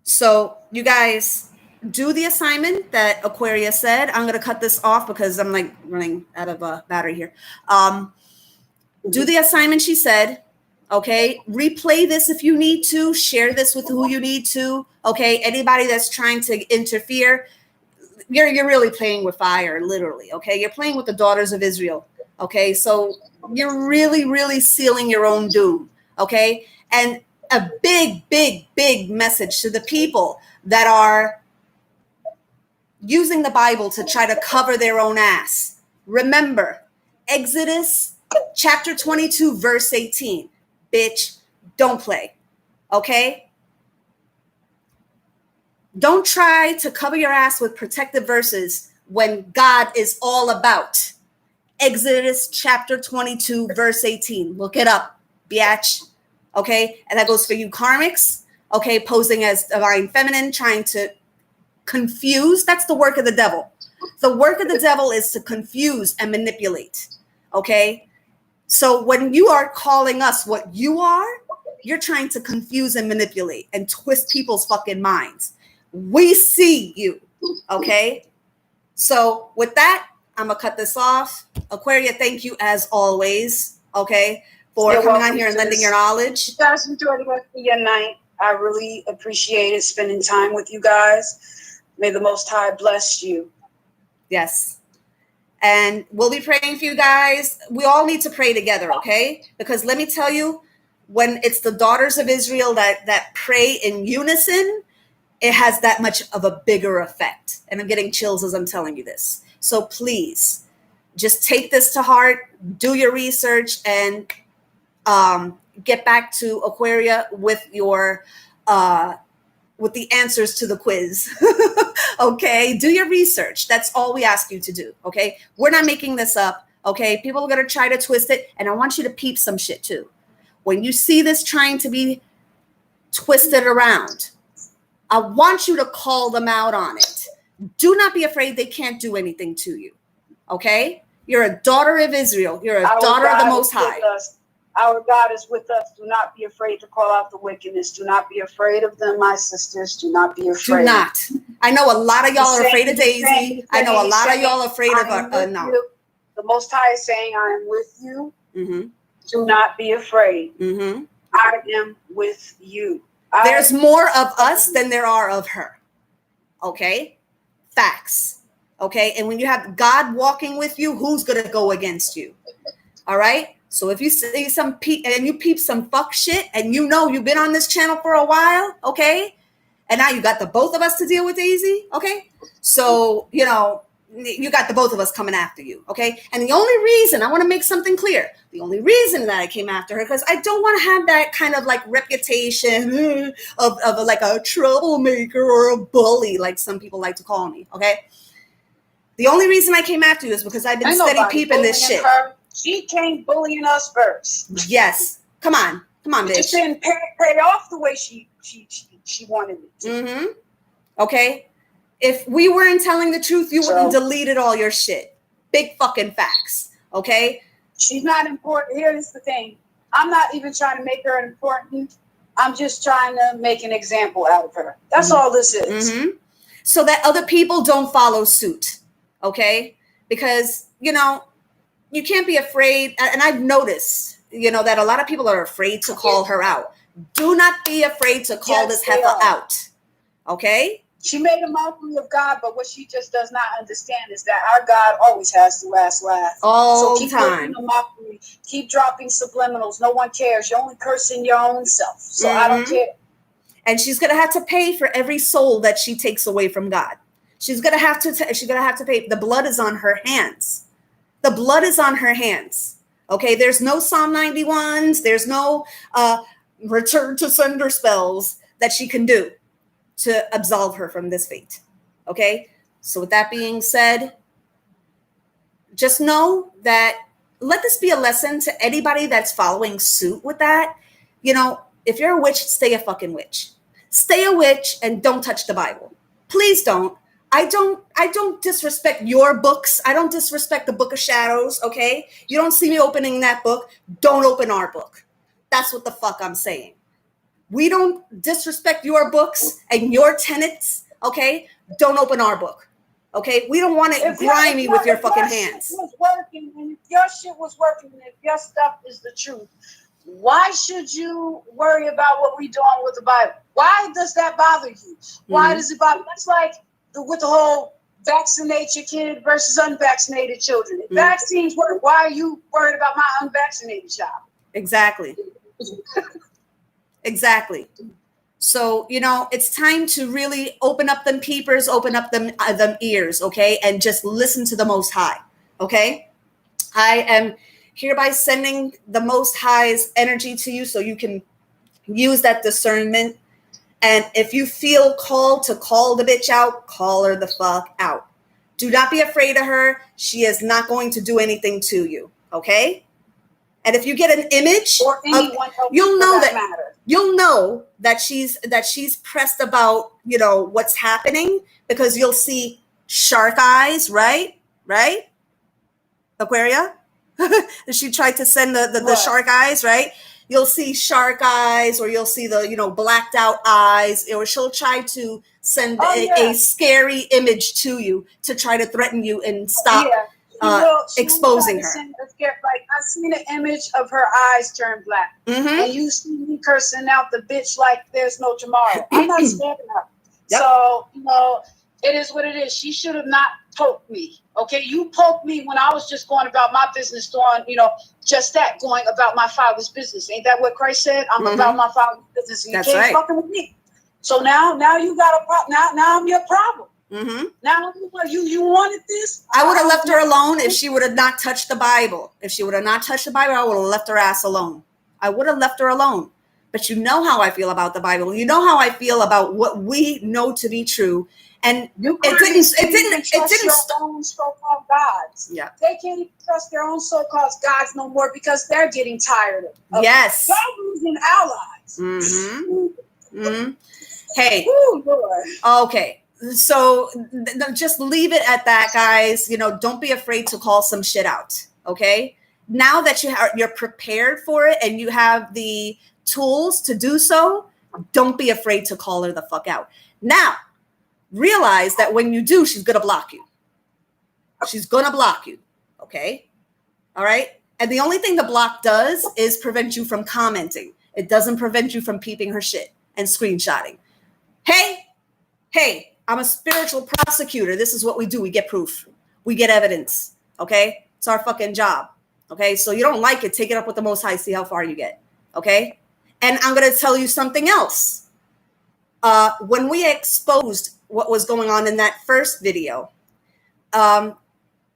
So you guys do the assignment that Aquaria said. I'm going to cut this off because I'm like running out of battery here. Do the assignment she said. Okay. Replay this if you need to. Share this with who you need to. Okay. Anybody that's trying to interfere, you're really playing with fire, literally. Okay. You're playing with the daughters of Israel. Okay. So you're really, really sealing your own doom. Okay. And a big, big, big message to the people that are using the Bible to try to cover their own ass. Remember, Exodus chapter 22, verse 18. Bitch, don't play. Okay? Don't try to cover your ass with protective verses when God is all about. Exodus chapter 22, verse 18. Look it up, biatch. Okay? And that goes for you karmics, okay, posing as divine feminine, trying to confuse. That's the work of the devil. The work of the devil is to confuse and manipulate. Okay? So when you are calling us what you are, you're trying to confuse and manipulate and twist people's fucking minds. We see you. Okay? So with that, I'm going to cut this off. Aquaria, thank you as always. Okay? For coming on here and lending your knowledge. You guys enjoy the rest of your night. I really appreciated spending time with you guys. May the Most High bless you. Yes. And we'll be praying for you guys. We all need to pray together, okay? Because let me tell you, when it's the daughters of Israel that pray in unison, it has that much of a bigger effect. And I'm getting chills as I'm telling you this. So please, just take this to heart, do your research, and get back to Aquaria with your with the answers to the quiz. Okay, do your research. That's all we ask you to do. Okay, we're not making this up. Okay, people are gonna try to twist it, and I want you to peep some shit too. When you see this trying to be twisted around, I want you to call them out on it. Do not be afraid. They can't do anything to you. Okay, you're a daughter of Israel. You're a daughter of the Most High. Our God is with us. Do not be afraid to call out the wickedness. Do not be afraid of them, my sisters. Do not be afraid. Do not. I know a lot of y'all are afraid of Daisy. I know a lot of y'all are afraid of no. The Most High is saying, I am with you. Mm-hmm. Do not be afraid. Mm-hmm. I am with you. There's more of us than there are of her. Okay? Facts. Okay? And when you have God walking with you, who's going to go against you? All right? So if you see some and you peep some fuck shit, and you know you've been on this channel for a while, okay? And now you got the both of us to deal with Daisy, okay? So, you got the both of us coming after you, okay? And the only reason, I want to make something clear, the only reason that I came after her, because I don't want to have that kind of like reputation of like a troublemaker or a bully, like some people like to call me, okay? The only reason I came after you is because I've been steady peeping this shit. She came bullying us first. Yes. Come on, bitch. Just didn't pay off the way she wanted it to. Mm-hmm. Okay. If we weren't telling the truth, you wouldn't deleted all your shit. Big fucking facts. Okay. She's not important. Here's the thing. I'm not even trying to make her important. I'm just trying to make an example out of her. That's all this is. Mm-hmm. So that other people don't follow suit. Okay. Because, you can't be afraid. And I've noticed, that a lot of people are afraid to call her out. Do not be afraid to call this heifer out. Okay? She made a mockery of God, but what she just does not understand is that our God always has the last laugh. All so keep time. making a mockery. Keep dropping subliminals. No one cares. You're only cursing your own self. So I don't care. And she's going to have to pay for every soul that she takes away from God. She's going to have to pay. The blood is on her hands. The blood is on her hands. Okay, there's no Psalm 91s. There's no return to sender spells that she can do to absolve her from this fate. Okay, so with that being said, just know that let this be a lesson to anybody that's following suit with that. you know, if you're a witch, stay a fucking witch. Stay a witch and don't touch the Bible. Please don't. I don't disrespect your books. I don't disrespect the Book of Shadows, okay? You don't see me opening that book. Don't open our book. That's what the fuck I'm saying. We don't disrespect your books and your tenets, okay? Don't open our book, okay? We don't want it grimy with your fucking hands. Shit was working, and if your shit was working, and if your stuff is the truth, why should you worry about what we're doing with the Bible? Why does that bother you? Why does it bother? That's like with the whole vaccinate your kid versus unvaccinated children. If vaccines work, why are you worried about my unvaccinated child? Exactly. Exactly. So, you know, it's time to really open up them peepers, open up them ears, okay? And just listen to the Most High, okay? I am hereby sending the Most High's energy to you so you can use that discernment. And if you feel called to call the bitch out, call her the fuck out. Do not be afraid of her. She is not going to do anything to you, okay? And if you get an image, or anyone else, you'll know that matter. You'll know that she's pressed about, you know, what's happening, because you'll see shark eyes, right? Right? Aquaria? She tried to send the shark eyes, right? You'll see shark eyes, or you'll see the, you know, blacked out eyes, or she'll try to send a scary image to you to try to threaten you and stop exposing her. Like, I seen an image of her eyes turn black, and you see me cursing out the bitch like there's no tomorrow. I'm not standing up. Yep. So, you know, it is what it is. She should have not poked me. Okay, you poked me when I was just going about my business, doing, you know, just that, going about my Father's business. Ain't that what Christ said? I'm about my Father's business. And you can't fucking with me. So now you got a problem. Now I'm your problem. Now you wanted this. I would have left her alone if she would have not touched the Bible. If she would have not touched the Bible, I would have left her ass alone. I would have left her alone. But you know how I feel about the Bible. You know how I feel about what we know to be true. And it didn't your own so-called gods. Yeah. They can't even trust their own so-called gods no more, because they're getting tired of yes. They're losing allies. Hey. Ooh, Lord. Okay. So just leave it at that, guys. You know, don't be afraid to call some shit out. Okay. Now that you're prepared for it and you have the tools to do so, don't be afraid to call her the fuck out. Now, realize that when you do, she's going to block you. She's going to block you. Okay. All right. And the only thing the block does is prevent you from commenting. It doesn't prevent you from peeping her shit and screenshotting. Hey, I'm a spiritual prosecutor. This is what we do. We get proof. We get evidence. Okay. It's our fucking job. Okay. So you don't like it, take it up with the Most High. See how far you get. Okay. And I'm going to tell you something else. When we exposed what was going on in that first video, and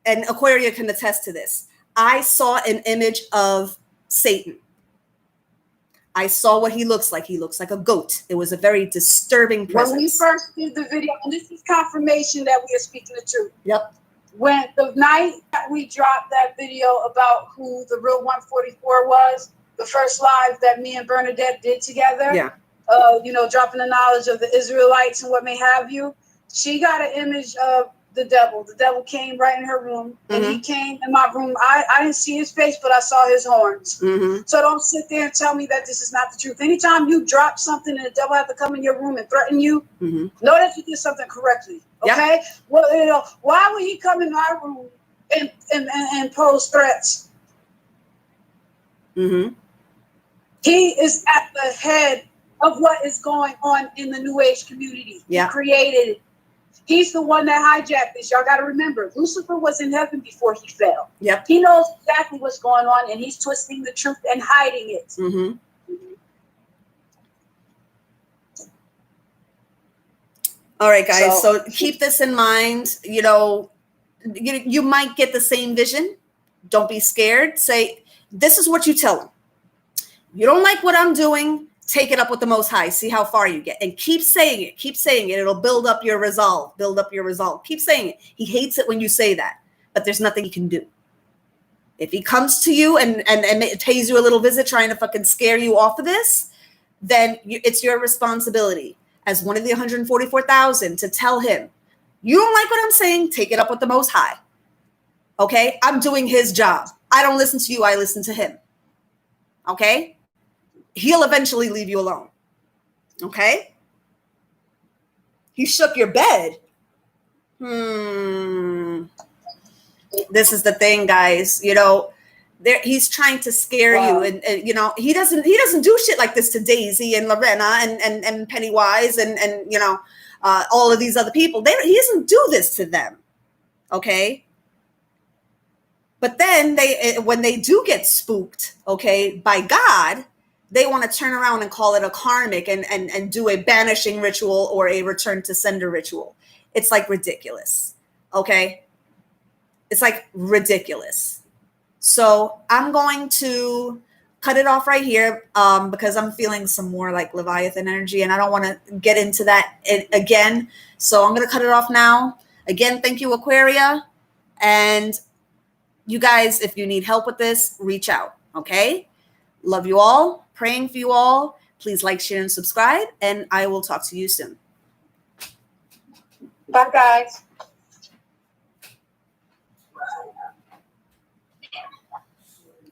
Aquaria can attest to this, I saw an image of Satan. I saw what he looks like. He looks like a goat. It was a very disturbing presence. When we first did the video, and this is confirmation that we are speaking the truth. Yep. When the night that we dropped that video about who the real 144 was, the first live that me and Bernadette did together, you know, dropping the knowledge of the Israelites and what may have you, she got an image of the devil. The devil came right in her room, and he came in my room. I didn't see his face, but I saw his horns. So don't sit there and tell me that this is not the truth. Anytime you drop something and the devil have to come in your room and threaten you, know that you did something correctly. Okay? Yep. Well, you know, why would he come in my room and pose threats? He is at the head of what is going on in the New Age community. He created it. He's the one that hijacked this. Y'all got to remember, Lucifer was in heaven before he fell. Yep. He knows exactly what's going on, and he's twisting the truth and hiding it. All right, guys. So keep this in mind. You know, you might get the same vision. Don't be scared. Say, this is what you tell him. You don't like what I'm doing. Take it up with the Most High. See how far you get. And keep saying it. Keep saying it. It'll build up your resolve. Build up your resolve. Keep saying it. He hates it when you say that. But there's nothing he can do. If he comes to you and pays you a little visit trying to fucking scare you off of this, then it's your responsibility as one of the 144,000 to tell him, you don't like what I'm saying, take it up with the Most High. Okay? I'm doing his job. I don't listen to you, I listen to him. Okay? He'll eventually leave you alone. Okay? He shook your bed. This is the thing, guys. You know, he's trying to scare you, and you know, he doesn't do shit like this to Daisy and Lorena and Pennywise and you know, all of these other people. He doesn't do this to them. Okay? But then when they do get spooked, okay, by God, they want to turn around and call it a karmic and do a banishing ritual or a return to sender ritual. It's like ridiculous. Okay? It's like ridiculous. So I'm going to cut it off right here because I'm feeling some more like Leviathan energy and I don't want to get into that again. So I'm going to cut it off now. Again, thank you, Aquaria. And you guys, if you need help with this, reach out. Okay? Love you all. Praying for you all. Please like, share, and subscribe. And I will talk to you soon. Bye, guys.